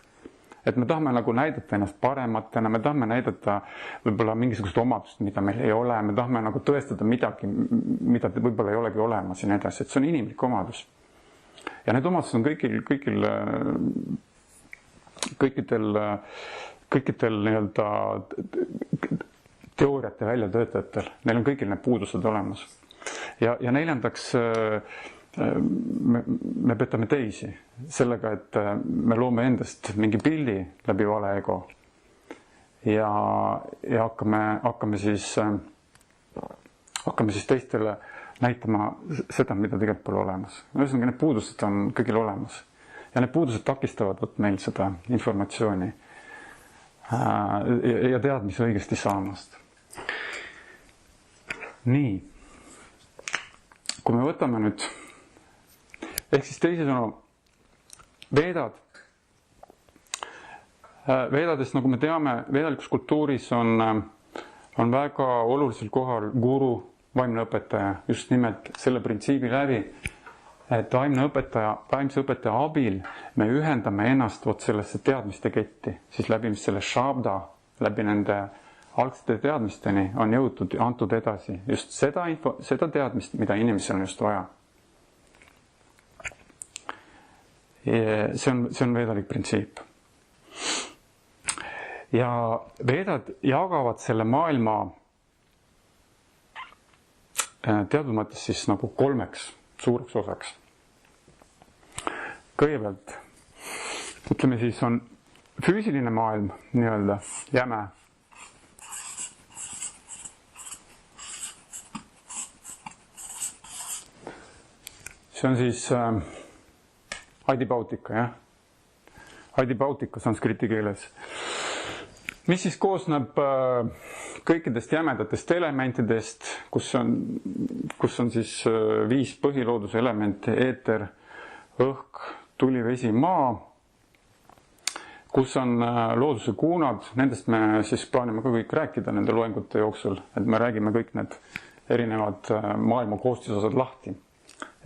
et me tahame nagu näidata ennast parematena, me tahame näidata võib-olla mingisugust omadust, mida meil ei ole, me tahame nagu tõestada midagi, mida võib-olla ei olegi olemas ja nii edasi, et see on inimlik omadus. Ja need omadused on kõikidel nii-öelda teooriate väljatöötajatel, neil on kõigil need puudused olemas. Ja neljandaks, me petame teisi sellega, et me loome endast mingi pildi läbi vale ego ja hakkame siis teistele näitama seda, mida tegelikult pole olemas. Ühesõnaga, need puudused on kõigil olemas ja need puudused takistavad meil seda informatsiooni ja teadmisi õigesti saamast. Nii, kui me võtame nüüd, ehk siis teisisõnu, Veedades, nagu me teame, veedalikus kultuuris on väga olulisel kohal guru, vaimne õpetaja, just nimelt selle printsiibi läbi, et vaimse õpetaja abil me ühendame ennast sellesse teadmiste ketti, siis läbi selle shabda, läbi nende algsete teadmisteni on jõutud ja antud edasi just seda teadmist, mida inimesel on just vaja. See on veedalik printsiip. Ja veedad jagavad selle maailma teatud mõttes siis nagu 3 suureks osaks. Kõigepealt, ütleme siis, on füüsiline maailm, nii-öelda jäme. See on siis Adibautika, jah? Adibautika sanskriti keeles. Mis siis koosneb kõikidest jämedatest elementidest, kus on siis 5 põhilooduse elementi, eeter, õhk, tuli, vesi, maa, kus on looduse kuunad, nendest me siis plaanime ka kõik rääkida nende loengute jooksul, et me räägime kõik need erinevad maailma koostisosad lahti.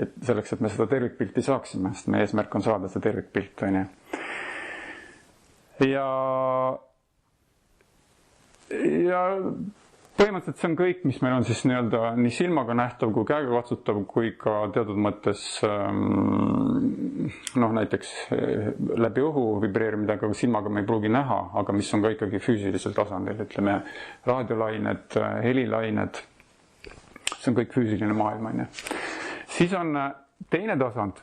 Et selleks, et me seda tervikpilti saaksime, sest meie eesmärk on saada see tervikpilt. Ja põhimõtteliselt see on kõik, mis meil on siis nii silmaga nähtav kui käega katsutav, kui ka teatud mõttes näiteks läbi õhu vibreerimine, aga silmaga me ei pruugi näha, aga mis on ka ikkagi füüsilisel tasandil, ütleme raadiolained, helilained, see on kõik füüsiline maailm. Siis on teine tasand,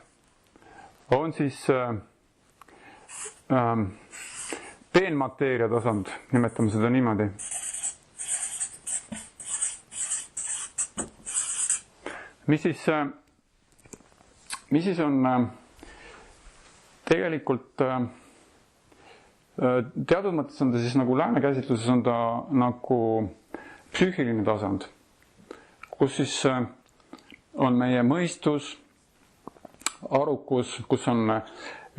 on siis peenmateeria tasand, nimetame seda niimoodi. Mis siis on tegelikult teatud mõttes on ta siis nagu lääne käsitluses on ta nagu psüühiline tasand, kus siis on meie mõistus, arukus, kus on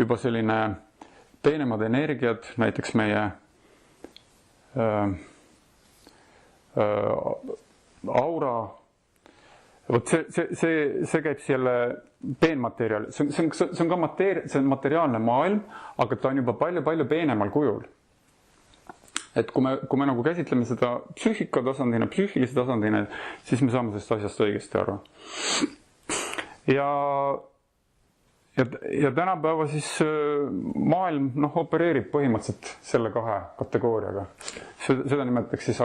juba selline peenemad energiad, näiteks meie aura. Vot see käib selle peenmaterjal. See on ka materiaalne maailm, aga ta on juba palju peenemal kujul. Et kui me nagu käsitleme seda psüühika tasandina, psüühilise tasandina, siis me saame sellest asjast õigesti aru. Ja tänapäeva siis maailm opereerib põhimõtteliselt selle 2 kategooriaga. Seda nimetatakse siis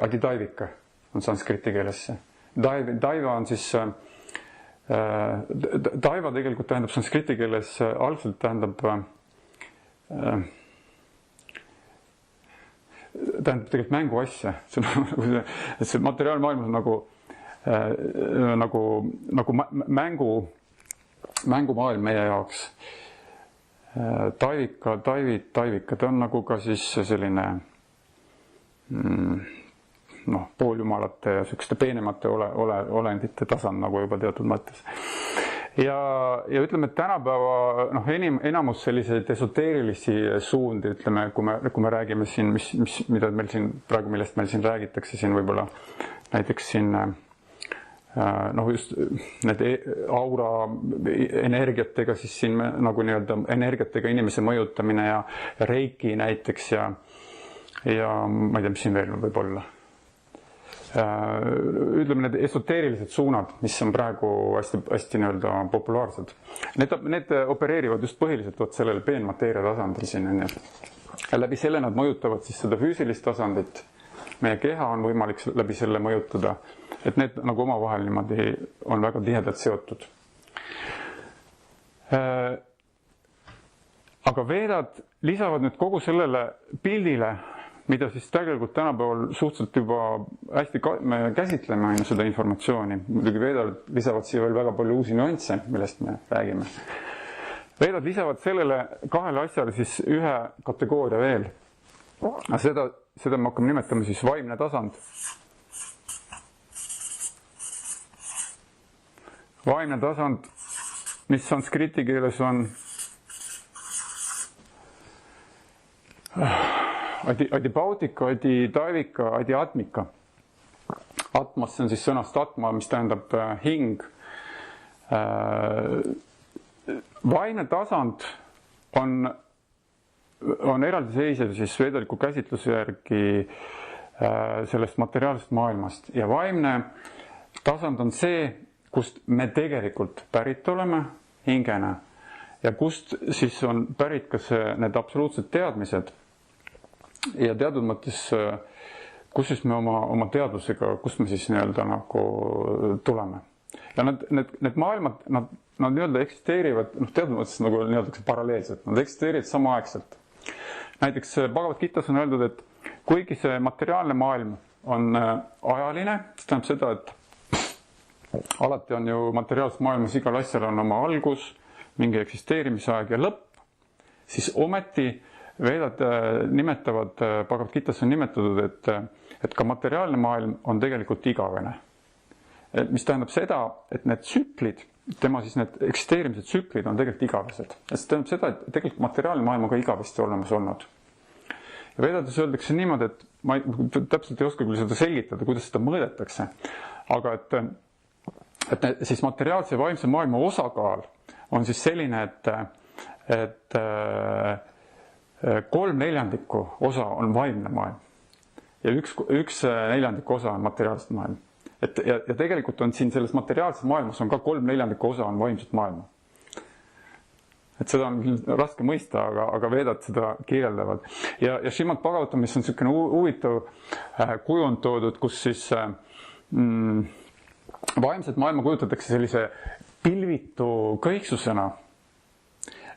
aditaivika on sanskriti keeles. Daiva on siis, daiva tegelikult tähendab sanskriti keeles, algselt tähendab tegelikult mänguasja. See materiaalmaailm on nagu mängumaailm meie jaoks. Taivika, ta on nagu ka siis selline pooljumalate ja selliseste peenemate olendite tasand nagu juba teatud mõttes. Ja ütleme, et tänapäeva enamus selliseid esoteerilisi suundi, ütleme, kui me räägime siin, mida meil siin praegu, millest meil siin räägitakse siin võib-olla näiteks siin just need aura energiatega siis siin nagu energiatega inimese mõjutamine ja reiki näiteks ja ma ei tea, mis siin veel võib olla. Ütleme need esoteerilised suunad, mis on praegu hästi populaarsed. Need opereerivad just põhiliselt sellel peenmateeria tasandil siin. Ja läbi selle nad mõjutavad siis seda füüsilist tasandit. Meie keha on võimalik läbi selle mõjutada. Et need nagu omavahel niimoodi on väga tihedalt seotud. Aga veedad lisavad nüüd kogu sellele pildile, mida siis tegelikult tänapäeval suhteliselt juba hästi me käsitleme seda informatsiooni. Muidugi veedad lisavad siia veel väga palju uusi nüansse, millest me räägime. Veedad lisavad sellele kahele asjale siis ühe kategooria veel. Seda me hakkame nimetama siis vaimne tasand. Vaimne tasand, mis sanskriti keeles on adibautika, aditaivika, adiatmika. Atmos on siis sõnast atma, mis tähendab hing. Vaimne tasand on eraldiseisev siis vedeliku käsitluse järgi sellest materiaalsest maailmast. Ja vaimne tasand on see, kust me tegelikult pärit oleme hingena ja kust siis on pärit ka need absoluutsed teadmised ja teatud mõttes, kus siis me oma teadlusega, kust me siis nagu tuleme. Ja need maailmad, nad eksisteerivad teatud mõttes nagu paralleelselt, nad eksisteerivad samaaegselt. Näiteks Bhagavad Gitas on öeldud, et kuigi see materiaalne maailm on ajaline, see tähendab seda, et alati on ju materiaalses maailmas igal asjal on oma algus, mingi eksisteerimisaeg ja lõpp, siis ometi veedad nimetavad, Bhagavad Gitas on nimetatud, et ka materiaalne maailm on tegelikult igavene. Mis tähendab seda, et need tsüklid, tema siis need eksisteerimised tsüklid on tegelikult igavesed. Ja see tähendab seda, et tegelikult materiaalne maailm on ka igavesti olemas olnud. Ja veedades öeldakse niimoodi, et ma täpselt ei oska küll seda selgitada, kuidas seda mõõdetakse, aga et siis materiaalse ja vaimse maailma osakaal on siis selline, et 3/4 osa on vaimne maailm ja 1/4 osa on materiaalset maailm. Ja tegelikult on siin selles materiaalses maailmas on ka 3/4 osa on vaimset maailma. Et seda on raske mõista, aga veedad seda kirjeldavad. Ja Srimad Bhagavatamis on selline huvitav kujund toodud, kus siis vaimset maailma kujutatakse sellise pilvitu kõiksusena,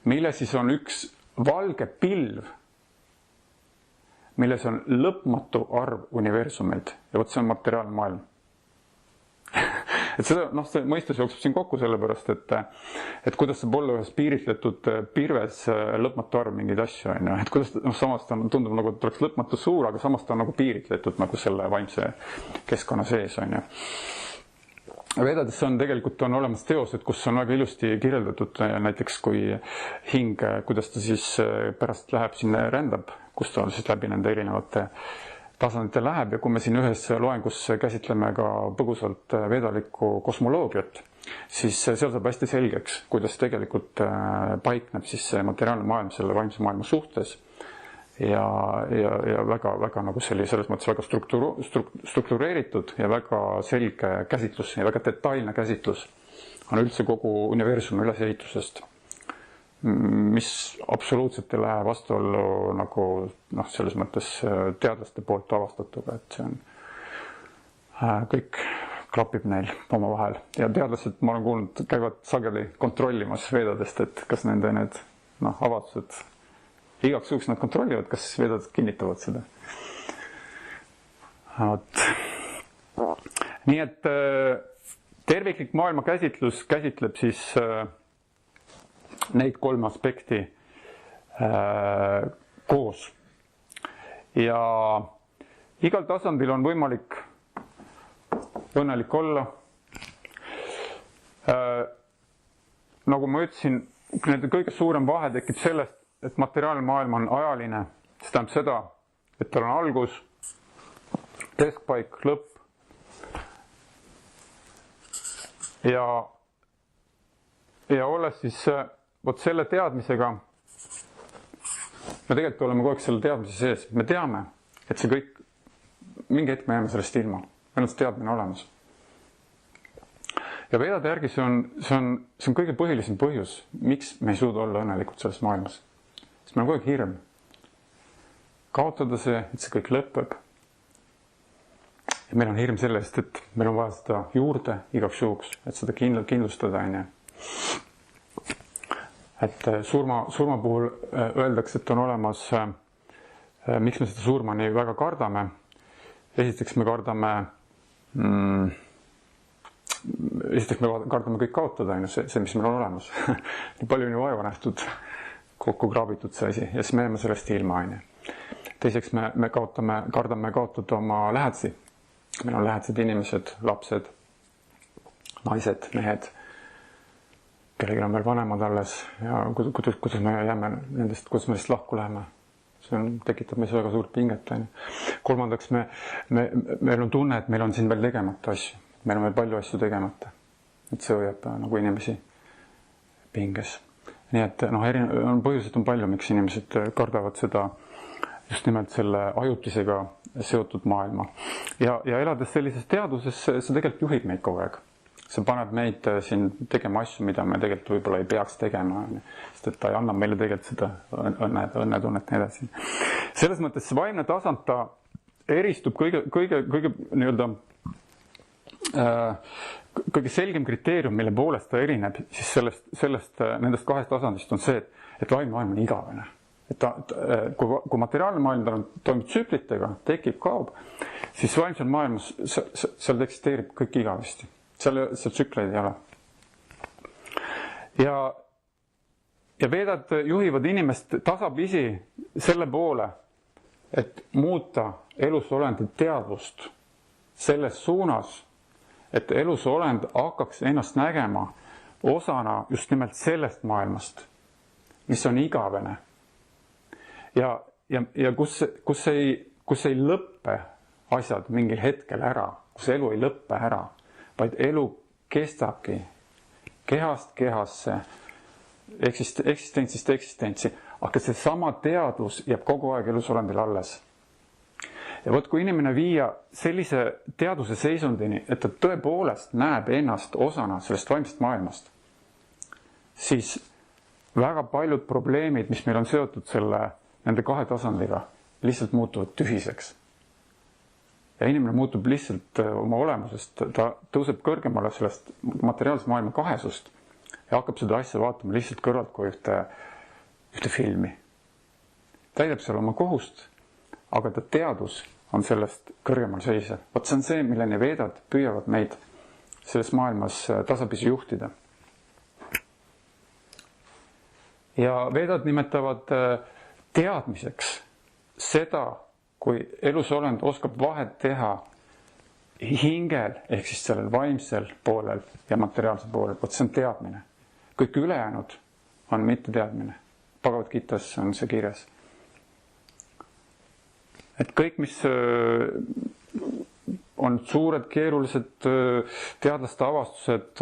mille siis on üks valge pilv, milles on lõpmatu arv universumeid. Ja võt see on materiaalne maailm. Et seda, see mõistus jookseb siin kokku sellepärast, et kuidas saab olla ühes piiritletud pirves lõpmatu arv mingeid asju, et kuidas samas ta tundub nagu, et oleks lõpmatu suur, aga samas ta on nagu piiritletud nagu selle vaimse keskkonna sees, Vedades on tegelikult olemas teosed, kus on väga ilusti kirjeldatud näiteks kui hing, kuidas ta siis pärast läheb sinna rändab, kus ta siis läbi nende erinevate tasandite läheb ja kui me siin ühes loengus käsitleme ka põgusalt vedalikku kosmoloogiat, siis seal saab hästi selgeks, kuidas tegelikult paikneb siis see materiaalne maailm selle vaimse maailma suhtes ja väga nagu selles mõttes väga struktureeritud ja väga selge käsitlus ja väga detailne käsitlus on üldse kogu universumi ülesehitusest, mis absoluutselt ei lähe vastuollu nagu selles mõttes teadlaste poolt avastatuga, et see on kõik klapib neil omavahel ja teadlased, ma olen kuulnud, käivad sageli kontrollimas veedadest, et kas nende need avastused igaks juhuks nad kontrollivad, kas vedad kinnitavad seda. Nii et terviklik maailma käsitlus käsitleb siis neid 3 aspekti koos. Ja igal tasandil on võimalik õnnelik olla. Nagu ma ütlesin, nende kõige suurem vahe tekib sellest, et materiaalne maailm on ajaline, see tähendab seda, et tal on algus, keskpaik, lõpp. ja olles siis vot selle teadmisega, me tegelikult oleme kogu aeg selle teadmise sees, me teame, et see kõik, mingi hetk me jääme sellest ilma, meil on see teadmine olemas. Ja vedade järgi see on kõige põhilisem põhjus, miks me ei suuda olla õnnelikud selles maailmas. Sest meil on kogu aeg hirm. Kaotada see, et see kõik lõpeb. Ja meil on hirm sellest, et meil on vaja seda juurde igaks juhuks, et seda kindlustada. Et surma puhul öeldakse, et on olemas, miks me seda surma nii väga kardame. Esiteks me kardame kõik kaotada, see, mis meil on olemas. Nii palju on ju vaeva nähtud, kokku kraabitud see asi ja siis me jääme sellest ilma. Teiseks me kardame kaotada oma lähedasi. Meil on lähedased inimesed, lapsed, naised, mehed, kellelgi on veel vanemad alles ja kuidas me jääme nendest, kuidas me neist lahku läheme. See tekitab meis väga suurt pinget. Kolmandaks, meil on tunne, et meil on siin veel tegemata asju. Meil on veel palju asju tegemata. Et see hoiab nagu inimesi pinges. Nii et põhjused on palju, miks inimesed kardavad seda just nimelt selle ajutisega seotud maailma. Ja elades sellises teaduses, see tegelikult juhib meid kogu aeg. See paneb meid siin tegema asju, mida me tegelikult võib-olla ei peaks tegema, sest et ta ei anna meile tegelikult seda õnnetunnet nii edasi. Selles mõttes see vaimne tasand, ta eristub kõige kõige selgem kriteerium, mille poolest ta erineb, siis nendest kahest tasandist on see, et vaimne maailm on igavene. Kui materiaalne maailm toimub tsüklitega, tekib, kaob, siis vaimsel maailmas seal eksisteerib kõik igavesti. Seal tsükleid ei ole. Ja vedad juhivad inimest tasapisi selle poole, et muuta elusolendit teadvust selles suunas, et elusolend hakkaks ennast nägema osana just nimelt sellest maailmast, mis on igavene. Ja kus ei lõppe asjad mingil hetkel ära, kus elu ei lõppe ära, vaid elu kestabki kehast kehasse, eksistentsist eksistentsi, aga see sama teadvus jääb kogu aeg elusolendil alles. Ja võt, kui inimene viia sellise teaduse seisundini, et ta tõepoolest näeb ennast osana sellest vaimsest maailmast, siis väga paljud probleemid, mis meil on seotud nende kahe tasandiga, lihtsalt muutuvad tühiseks. Ja inimene muutub lihtsalt oma olemusest, ta tõuseb kõrgemale sellest materiaalse maailma kahesust ja hakkab seda asja vaatama lihtsalt kõrvalt kui ühte filmi. Täidab seal oma kohust, aga ta teadus on sellest kõrgemal seisev. Vot see on see, milleni vedad püüavad meid selles maailmas tasapisi juhtida. Ja vedad nimetavad teadmiseks seda, kui elusolend oskab vahet teha hingel, ehk siis sellel vaimsel poolel ja materiaalsel poolel. Vot see on teadmine. Kõik ülejäänud on mitte teadmine. Bhagavad Gitas on see kirjas. Et kõik, mis on suured keerulised teadlaste avastused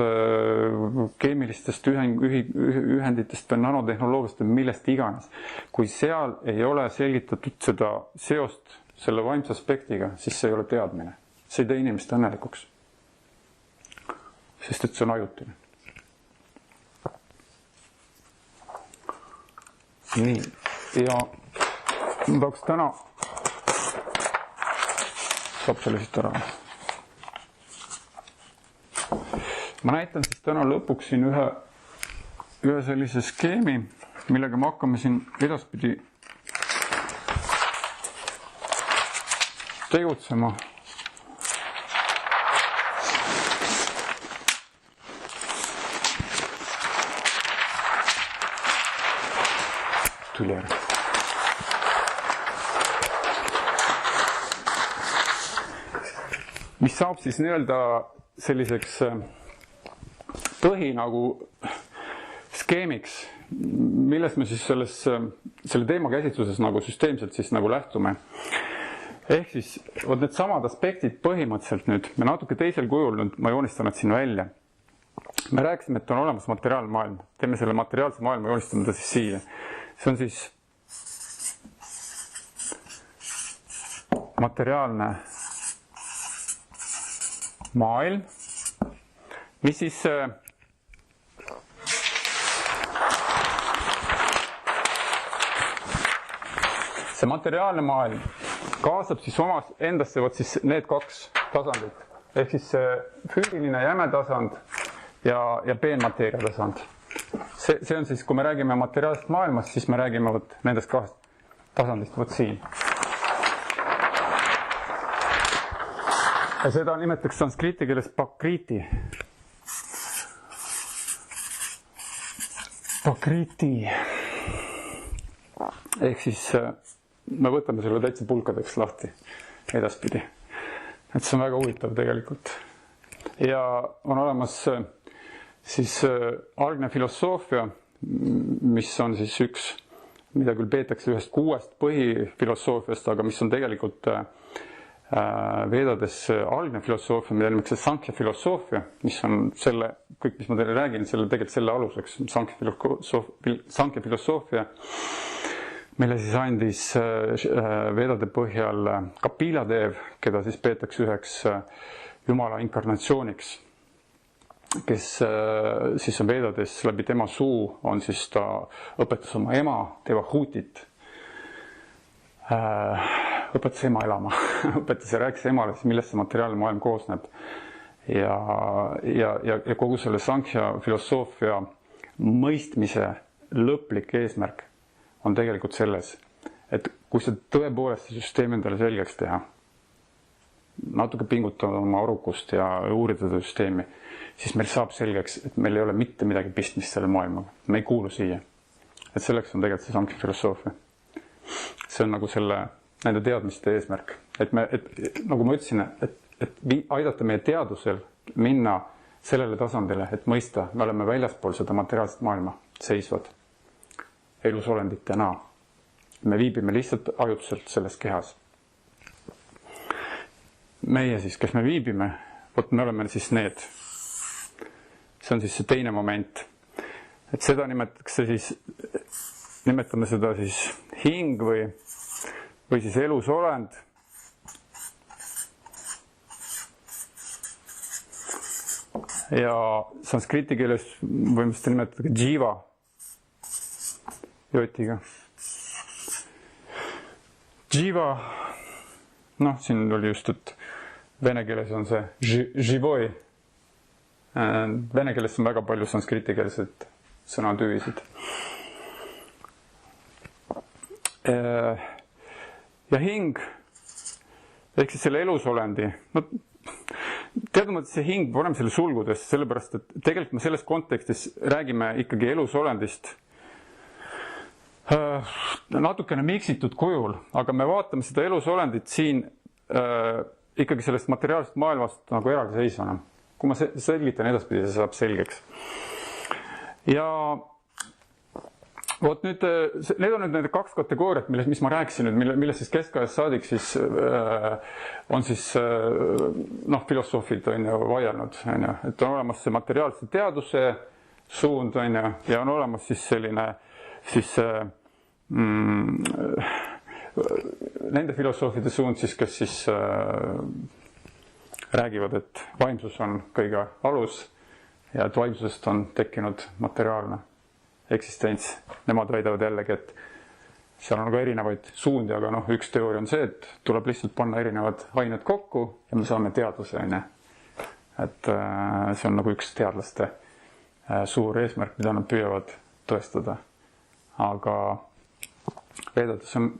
keemilistest ühenditest või nanotehnoloogiast või millest iganes. Kui seal ei ole selgitatud seda seost selle vaimse aspektiga, siis see ei ole teadmine. See ei tee inimest õnnelikuks. Sest et see on ajutine. Nii, ja ma tahaks täna saab selle siit ära. Ma näitan siis täna lõpuks siin ühe sellise skeemi, millega me hakkame siin edaspidi tegutsema. Tuli ära. Mis saab siis nii-öelda selliseks põhi nagu skeemiks, millest me siis selle teema käsitluses nagu süsteemselt siis nagu lähtume. Ehk siis need samad aspektid põhimõtteliselt nüüd, me natuke teisel kujul, ma joonistan nad siin välja. me rääkisime, et on olemas materiaalne maailm. Teeme selle materiaalse maailma, joonistame ta siis siia. See on siis materiaalne maailm, mis siis see materiaalne maailm kaasab siis omas endasse võt siis need kaks tasandit. Ehk siis füüsiline jäme tasand ja peenmateeria tasand. See on siis, kui me räägime materiaalsest maailmast, siis me räägime võt nendest kahest tasandist võt siin. Ja seda nimetaks sanskriiti keeles pakriti. Pakriti. Ehk siis me võtame selle täitsa pulkadeks lahti edaspidi. Et see on väga huvitav tegelikult. Ja on olemas siis algne filosoofia, mis on siis üks, mida küll peetakse ühest 6 põhifilosoofiast, aga mis on tegelikult Vedades algne filosoofia, mida nimeks Sankhya filosoofia, mis on selle, kõik mis ma teile räägin, tegelikult selle aluseks, Sankhya filosoofia, mille siis andis Vedade põhjal Kapiladev, keda siis peetakse üheks Jumala inkarnatsiooniks, kes siis on Vedades läbi tema suu, on siis ta õpetas oma ema, Devahutit, õpetas ema elama, õpetas ja rääkis emale, millest see materiaalne maailm koosneb. Ja kogu selle Sankhya filosoofia mõistmise lõplik eesmärk on tegelikult selles, et kui sa tõepoolest see süsteem endale selgeks teha, natuke pingutada oma arukust ja uurida seda süsteemi, siis meil saab selgeks, et meil ei ole mitte midagi pistmist selle maailmaga. Me ei kuulu siia. Et selleks on tegelikult see Sankhya filosoofia. See on nagu nende teadmiste eesmärk. Et nagu ma ütlesin, et aidata meie teadusel minna sellele tasandile, et mõista, me oleme väljaspool seda materiaalset maailma seisvad elusolenditena. Me viibime lihtsalt ajutuselt selles kehas. Meie siis, kes me viibime, me oleme siis need. See on siis see teine moment. Et seda nimetame seda siis hing või siis elusolend. Ja sanskriti keeles võime seda nimetada ka jiva jotiga. Jiva, siin oli just, et vene keeles on see živoi. Vene keeles on väga palju sanskritikeelsed sõnatüüvisid. Ja hing, ehk siis selle elusolendi, teatud mõttes see hing, paneme selle sulgudesse, sellepärast, et tegelikult me selles kontekstis räägime ikkagi elusolendist natukene miksitud kujul, aga me vaatame seda elusolendit siin ikkagi sellest materiaalsest maailmast nagu eraldiseisvana. Kui ma selgitan edaspidi, see saab selgeks. Ja vot nüüd, need on nüüd need kaks kategooriat, mis ma rääkisin, millest siis keskajast saadik siis on siis filosoofid on ju vaielnud, et on olemas see materiaalse teaduse suund on ju, ja on olemas siis selline siis nende filosoofide suund siis, kes siis räägivad, et vaimsus on kõige alus ja et vaimsusest on tekkinud materiaalne eksistents. Nemad väidavad jällegi, et seal on ka erinevaid suundi, aga üks teooria on see, et tuleb lihtsalt panna erinevad ained kokku ja me saame teaduse. Et see on nagu üks teadlaste suur eesmärk, mida nad püüavad tõestada. Aga Vedades on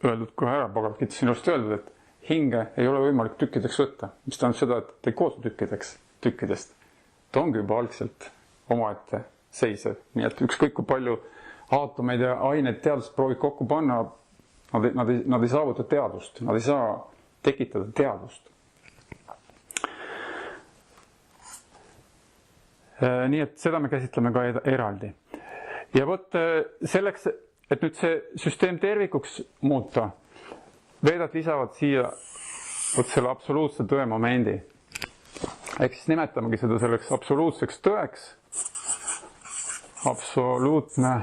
öeldud kohe ära, Bhagavad-gītas on just öeldud, et hinge ei ole võimalik tükkideks võtta, mis tähendab seda, et ta ei koostu tükkidest. Ta ongi juba algselt omaette seisev. Nii et ükskõik kui palju aatomeid ja aineid teadust proovib kokku panna, nad ei saavuta teadust, nad ei saa tekitada teadust. Nii et seda me käsitleme ka eraldi. Ja vot selleks, et nüüd see süsteem tervikuks muuta, Vedad lisavad siia vot selle absoluutse tõe momendi. Ehk siis nimetamegi seda selleks absoluutseks tõeks. Absoluutne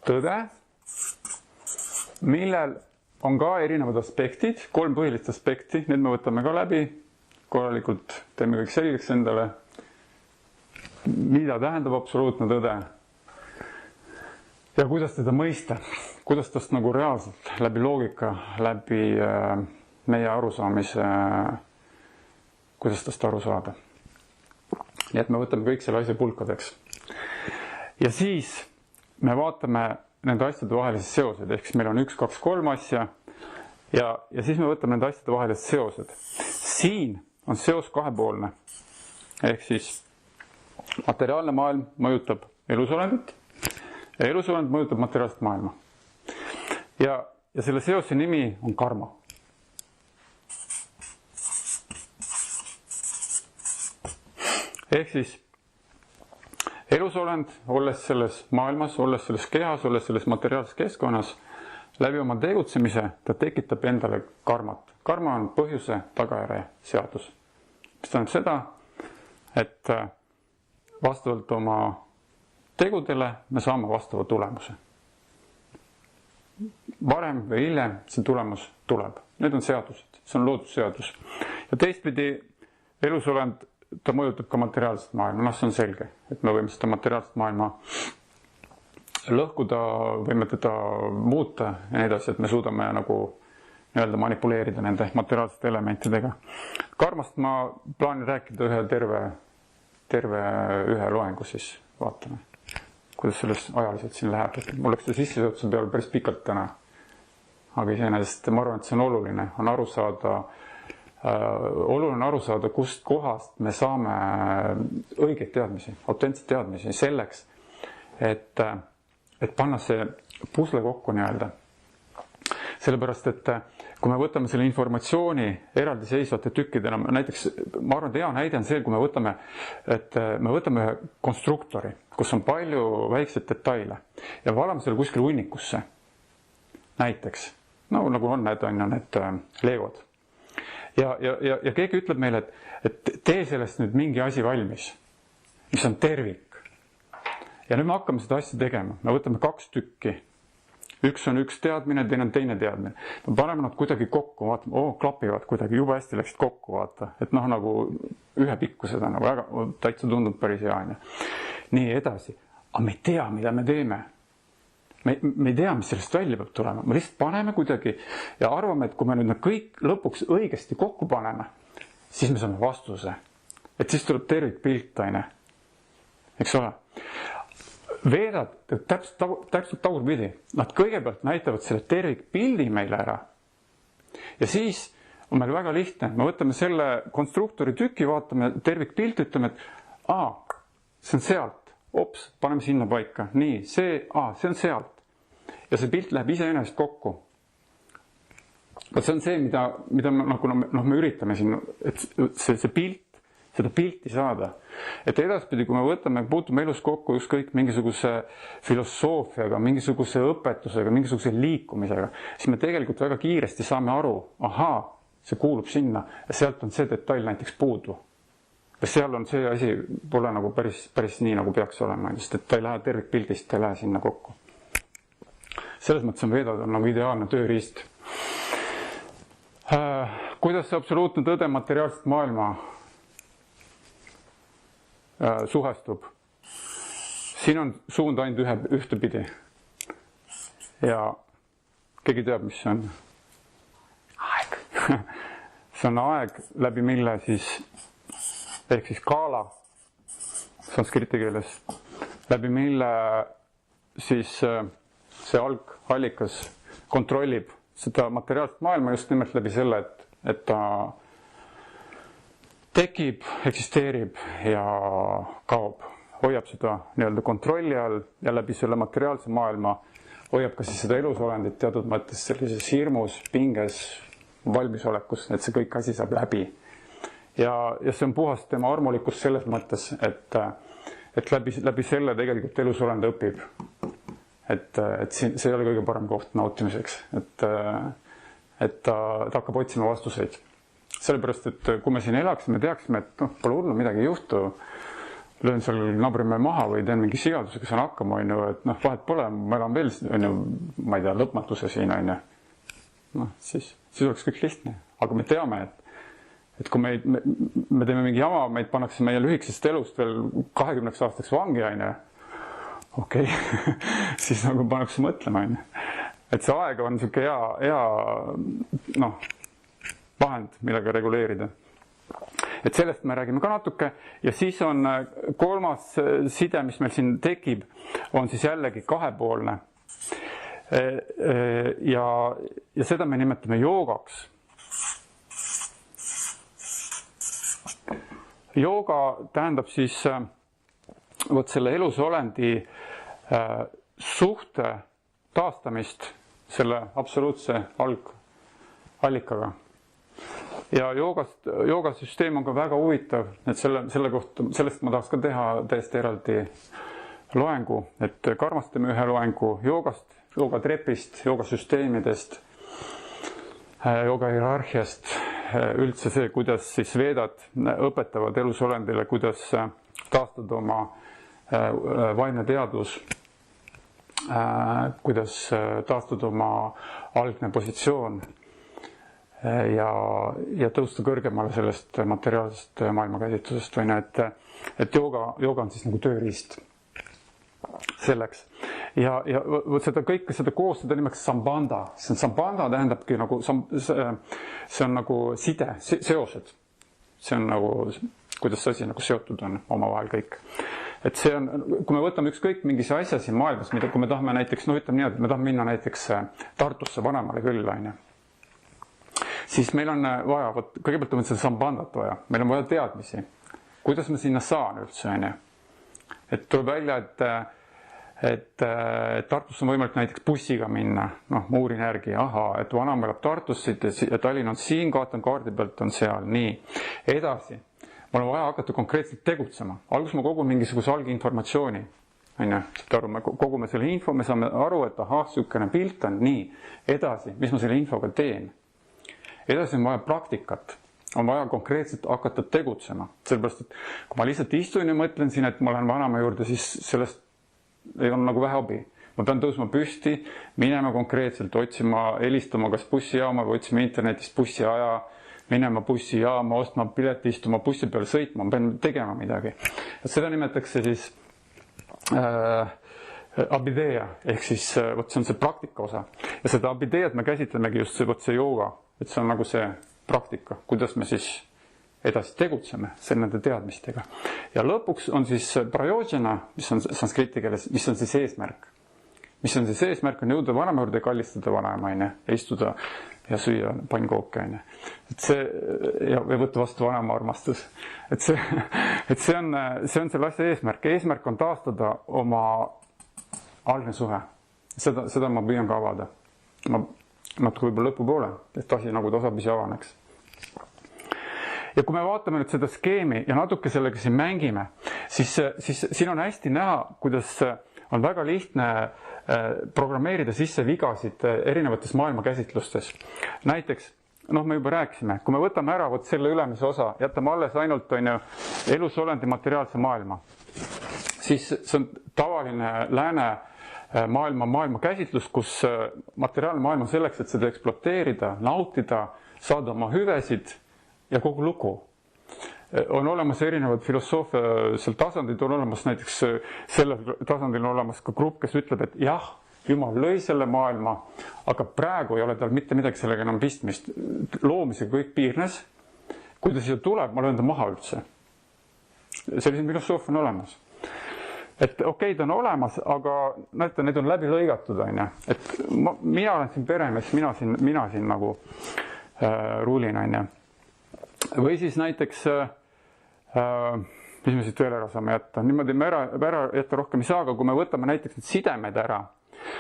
tõde, millel on ka erinevad aspektid, 3 põhilist aspekti, need me võtame ka läbi, korralikult teeme kõik selgeks endale, mida tähendab absoluutne tõde ja kuidas teda mõista, kuidas tast nagu reaalselt läbi loogika, läbi meie arusaamise, kuidas tast aru saada. Nii et me võtame kõik selle asja pulkadeks. Ja siis me vaatame nende asjade vahelised seosed, ehk siis meil on 1, 2, 3 asja ja siis me võtame nende asjade vahelised seosed. Siin on seos kahepoolne, ehk siis materiaalne maailm mõjutab elusolendit ja elusolend mõjutab materiaalset maailma. Ja selle seose nimi on karma. Ehk siis elusolend, olles selles maailmas, olles selles kehas, olles selles materiaalses keskkonnas, läbi oma tegutsemise ta tekitab endale karmat. Karma on põhjuse tagajärje seadus. Mis tähendab seda, et vastavalt oma tegudele me saame vastava tulemuse. Varem või hiljem see tulemus tuleb. Need on seadused, see on loodusseadus. Ja teistpidi elusolend ta mõjutab ka materiaalset maailma, see on selge, et me võime seda materiaalset maailma lõhkuda, võime teda muuta ja nii edasi, et me suudame nagu nii-öelda manipuleerida nende materiaalsete elementidega. Karmast ma plaanin rääkida terve ühe loengu, siis vaatame, kuidas sellest ajaliselt siin läheb. Mul oleks see sissejuhatuse peal päris pikalt täna, aga iseenesest ma arvan, et see on oluline, on oluline aru saada, kust kohast me saame õigeid teadmisi, autentseid teadmisi selleks, et panna see pusle kokku nii-öelda. Sellepärast, et kui me võtame selle informatsiooni eraldiseisvate tükkidena, näiteks ma arvan, et hea näide on see, kui me võtame konstruktori, kus on palju väikseid detaile ja valame selle kuskil hunnikusse. Näiteks, no nagu on need legod. Ja keegi ütleb meile, et tee sellest nüüd mingi asi valmis, mis on tervik. Ja nüüd me hakkame seda asja tegema. Me võtame 2 tükki. Üks on üks teadmine, teine on teine teadmine. Me paneme nad kuidagi kokku, vaatame, klapivad kuidagi, jube hästi läksid kokku, vaata. Et nagu ühe pikkused on, väga täitsa tundub päris hea. Nii edasi. Aga me ei tea, mida me teeme. Me ei tea, mis sellest välja peab tulema. Me lihtsalt paneme kuidagi ja arvame, et kui me nüüd kõik lõpuks õigesti kokku paneme, siis me saame vastuse. Et siis tuleb tervikpilt, eks ole. Veedad täpselt tagurpidi. Nad kõigepealt näitavad selle tervikpildi meile ära. Ja siis on meil väga lihtne. Me võtame selle konstruktori tüki, vaatame tervikpilt, ütleme, et see on sealt. Ops, paneme sinna paika. Nii, see on sealt. Ja see pilt läheb iseenesest kokku. See on see, mida me üritame siin, et see pilt, seda pilti saada. Et edaspidi, kui me puutume elus kokku ükskõik mingisuguse filosoofiaga, mingisuguse õpetusega, mingisuguse liikumisega, siis me tegelikult väga kiiresti saame aru, see kuulub sinna ja sealt on see detail näiteks puudu. Ja seal on see asi, pole nagu päris nii, nagu peaks olema, sest et ta ei lähe tervikpildist, ta ei lähe sinna kokku. Selles mõttes on veedad nagu ideaalne tööriist. Kuidas see absoluutne tõde materiaalset maailma suhestub? Siin on suund ainult ühtepidi. Ja keegi teab, mis see on? Aeg. See on aeg, läbi mille siis ehk siis kaala sanskriti keeles, läbi mille siis see allikas kontrollib seda materiaalset maailma just nimelt läbi selle, et ta tekib, eksisteerib ja kaob. Hoiab seda nii-öelda kontrolli all ja läbi selle materiaalse maailma hoiab ka siis seda elusolendit teatud mõttes sellises hirmus, pinges, valmisolekus, et see kõik asi saab läbi. Ja see on puhas tema armulikkus selles mõttes, et läbi selle tegelikult elusolend õpib. Et see ei ole kõige parem koht nautimiseks, et ta hakkab otsima vastuseid. sellepärast, et kui me siin elaksime, teaksime, et pole hullu, midagi ei juhtu, löön seal naabrimehe maha või teen mingi sigadusega saan hakkama, et vahet pole, ma elan veel, ma ei tea, lõpmatuse siin, siis oleks kõik lihtne. Aga me teame, et kui me teeme mingi jama, meid pannakse meie lühikesest elust veel 20 aastaks vangi, okei, siis nagu pannakse mõtlema, et see aeg on siuke hea vahend, millega reguleerida. Et sellest me räägime ka natuke ja siis on kolmas side, mis meil siin tekib, on siis jällegi kahepoolne. Ja seda me nimetame joogaks. Jooga tähendab siis selle elusolendi suhte taastamist selle absoluutse allikaga. Ja joogasüsteem on ka väga huvitav, et sellest ma tahaks ka teha täiesti eraldi loengu, et karmastame ühe loengu joogast, joogatrepist, joogasüsteemidest, joogahierarhiast, üldse see, kuidas siis veedad õpetavad elusolendile, kuidas taastada oma vaimne teadvus, kuidas taastada oma algne positsioon ja tõusta kõrgemale sellest materiaalsest maailmakäsitlusest, et jooga on siis nagu tööriist selleks. Ja seda kõike, seda koos, seda nimeks sambanda. Sambanda tähendabki nagu, see on nagu side, seosed. See on nagu, kuidas see asi nagu seotud on omavahel kõik. Et see on, kui me võtame ükskõik mingis asja siin maailmas, mida kui me tahame näiteks, ütleme nii, et me tahame minna näiteks Tartusse vanemale külla, siis meil on vaja, kõigepealt on seda sambandat vaja, meil on vaja teadmisi. Kuidas ma sinna saan üldse, Et tuleb välja, et Tartusse on võimalik näiteks bussiga minna, ma uurin järgi, et vanaema elab Tartusse ja Tallinn on siin, kaotan kaardi pealt on seal, nii. Edasi, mul on vaja hakata konkreetselt tegutsema. Alguses ma kogun mingisuguse alginformatsiooni. Me kogume selle info, me saame aru, et sihukene pilt on nii. Edasi, mis ma selle infoga teen? Edasi on vaja praktikat, on vaja konkreetselt hakata tegutsema. Sellepärast, et kui ma lihtsalt istun ja mõtlen siin, et ma lähen vanaema juurde, siis sellest ei ole nagu vähe abi. Ma pean tõusma püsti, minema konkreetselt, otsima, helistama kas bussijaama või otsima internetist bussiaja, minema bussijaama, ostma pileti, istuma bussi peale sõitma, ma pean tegema midagi. Seda nimetatakse siis abideja, ehk siis see on see praktika osa. Ja seda abidejat me käsitlemegi just see jooga. Et see on nagu see praktika, kuidas me siis edasi tegutseme nende teadmistega. Ja lõpuks on siis prajojana, mis on sanskriti keeles, mis on siis eesmärk. Mis on siis eesmärk, on jõuda vanema juurde ja kallistada vanaema, ja istuda ja süüa pannkooke. Et see, ja võtta vastu vanaema armastus. Et see on selle asja eesmärk. Eesmärk on taastada oma algne suhe. Seda ma püüan ka avada. Natuke võib-olla lõpupoole, et asi nagu tasapisi avaneks. Ja kui me vaatame nüüd seda skeemi ja natuke sellega siin mängime, siis siin on hästi näha, kuidas on väga lihtne programmeerida sisse vigasid erinevates maailmakäsitlustes. Näiteks, me juba rääkisime, kui me võtame ära selle ülemise osa, jätame alles ainult elusolendi materiaalse maailma, siis see on tavaline lääne maailma käsitlus, kus materiaalne maailm on selleks, et seda ekspluateerida, nautida, saada oma hüvesid ja kogu lugu. On olemas erinevad filosoofiasel tasandid, on olemas näiteks sellel tasandil on olemas ka grupp, kes ütleb, et jah, Jumal lõi selle maailma, aga praegu ei ole tal mitte midagi sellega enam pistmist. Loomisega kõik piirnes. Kui ta siia tuleb, ma löön ta maha üldse. Sellised filosoofia on olemas. Et okei, ta on olemas, aga näete, need on läbi lõigatud, et mina olen siin peremees, mina siin nagu ruulin, Või siis näiteks, mis me siit veel ära saame jätta? Niimoodi me ära jätta rohkem ei saa, aga kui me võtame näiteks need sidemed ära,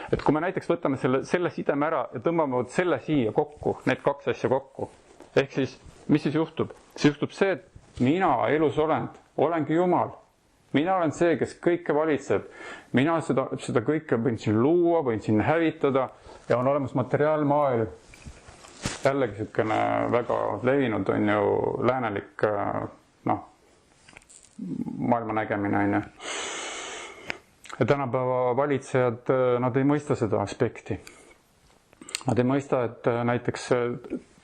et kui me näiteks võtame selle sideme ära ja tõmbame selle siia kokku, need kaks asja kokku, ehk siis, mis siis juhtub? See juhtub see, et mina elusolend, olengi Jumal. Mina olen see, kes kõike valitseb. Mina seda kõike võin siin luua, võin siin hävitada ja on olemas materiaalmaailm. jällegi niisugune väga levinud on ju läänelik maailma nägemine on ju. Ja tänapäeva valitsejad, nad ei mõista seda aspekti. Nad ei mõista, et näiteks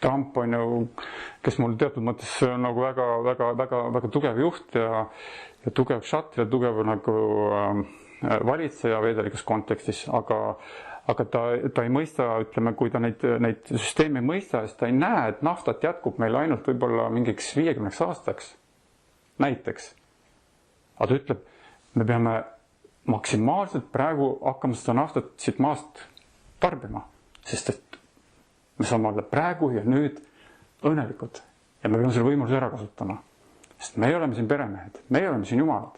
Trump on ju, kes mul teatud mõttes nagu väga tugev juht ja tugev šat ja tugev nagu valitseja vedelikus kontekstis, aga ta ei mõista, ütleme, kui ta neid süsteemi ei mõista, siis ta ei näe, et naftat jätkub meil ainult võib-olla mingiks 50 aastaks. Näiteks. Aga ta ütleb, me peame maksimaalselt praegu hakkama seda naftat siit maast tarbima, sest et me saame olla praegu ja nüüd õnnelikud ja me peame selle võimaluse ära kasutama. Sest me oleme siin peremehed, me oleme siin jumalad.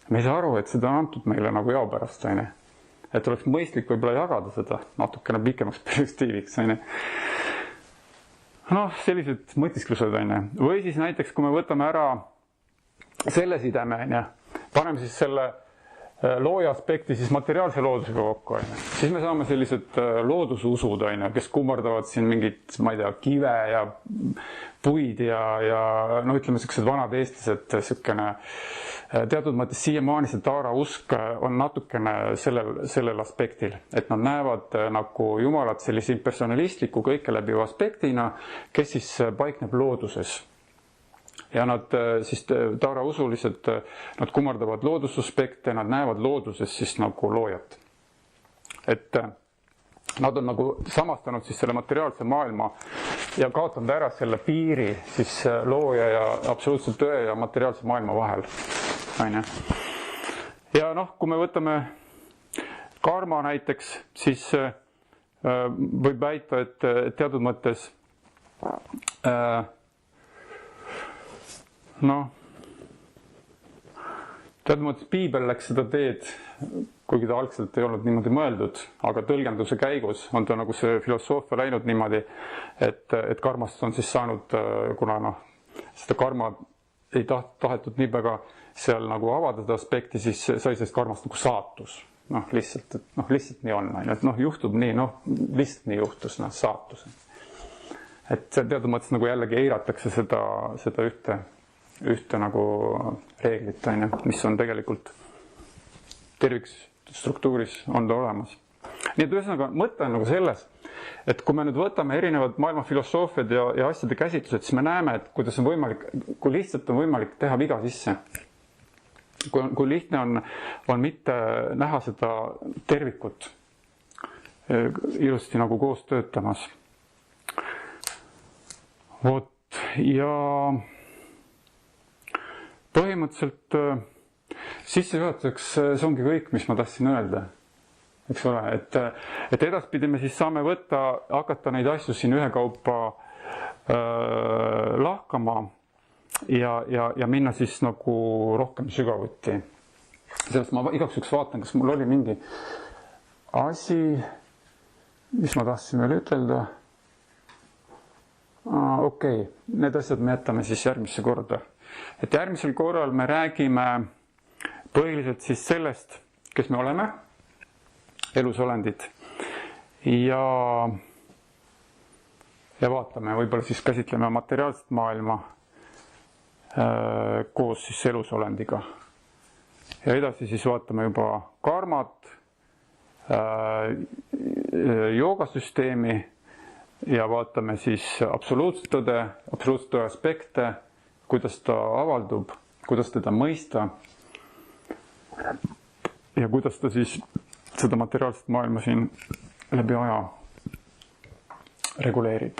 Me ei saa aru, et seda on antud meile nagu jao pärast, et oleks mõistlik võib-olla jagada seda natukene pikemaks perspektiiviks. Sellised mõtisklused või siis näiteks, kui me võtame ära selle sideme, paneme siis selle looja aspekti siis materiaalse loodusega kokku, siis me saame sellised loodususud, kes kummardavad siin mingit, ma ei tea, kive ja puid ja ütleme sellised vanad eestlased, selline teatud mõttes siiamaani see taara usk on natukene sellel aspektil, et nad näevad nagu jumalat sellise impersonalistliku kõike läbiva aspektina, kes siis paikneb looduses. Ja nad siis taara usulised, nad kummardavad loodusaspekte, nad näevad looduses siis nagu loojat. Et nad on nagu samastanud siis selle materiaalse maailma ja kaotanud ära selle piiri siis looja ja absoluutse tõe ja materiaalse maailma vahel. Ja kui me võtame karma näiteks, siis võib väita, et teatud mõttes teatud mõttes piibel läks seda teed, kuigi ta algselt ei olnud niimoodi mõeldud, aga tõlgenduse käigus on ta nagu see filosoofia läinud niimoodi, et karmast on siis saanud, kuna seda karma ei tahetud nii väga seal nagu avada seda aspekti, siis sai sellest karmast nagu saatus. Lihtsalt nii on, et juhtub nii, lihtsalt nii juhtus, saatus. Et teatud mõttes nagu jällegi eiratakse seda ühte nagu reeglit, mis on tegelikult tervikstruktuuris on ta olemas. Nii et ühesõnaga mõte on nagu selles, et kui me nüüd võtame erinevad maailma filosoofiad ja asjade käsitlused, siis me näeme, et kuidas on võimalik, kui lihtsalt on võimalik teha viga sisse. Kui lihtne on mitte näha seda tervikut ilusti nagu koos töötamas. Ja põhimõtteliselt sissejuhatuseks see ongi kõik, mis ma tahtsin öelda. Eks ole, et edaspidi me siis saame hakata neid asju siin ühekaupa lahkama ja minna siis nagu rohkem sügavuti. Sellest ma igaks üks vaatan, kas mul oli mingi asi, mis ma tahtsin veel ütelda. Okei, need asjad me jätame siis järgmisse korda. Et järgmisel korral me räägime põhiliselt siis sellest, kes me oleme, elusolendid, ja vaatame, võib-olla siis käsitleme materiaalset maailma koos siis elusolendiga. Ja edasi siis vaatame juba karmat, joogasüsteemi ja vaatame siis absoluutset tõe aspekte, kuidas ta avaldub, kuidas teda mõista ja kuidas ta siis seda materiaalset maailma siin läbi aja reguleerib.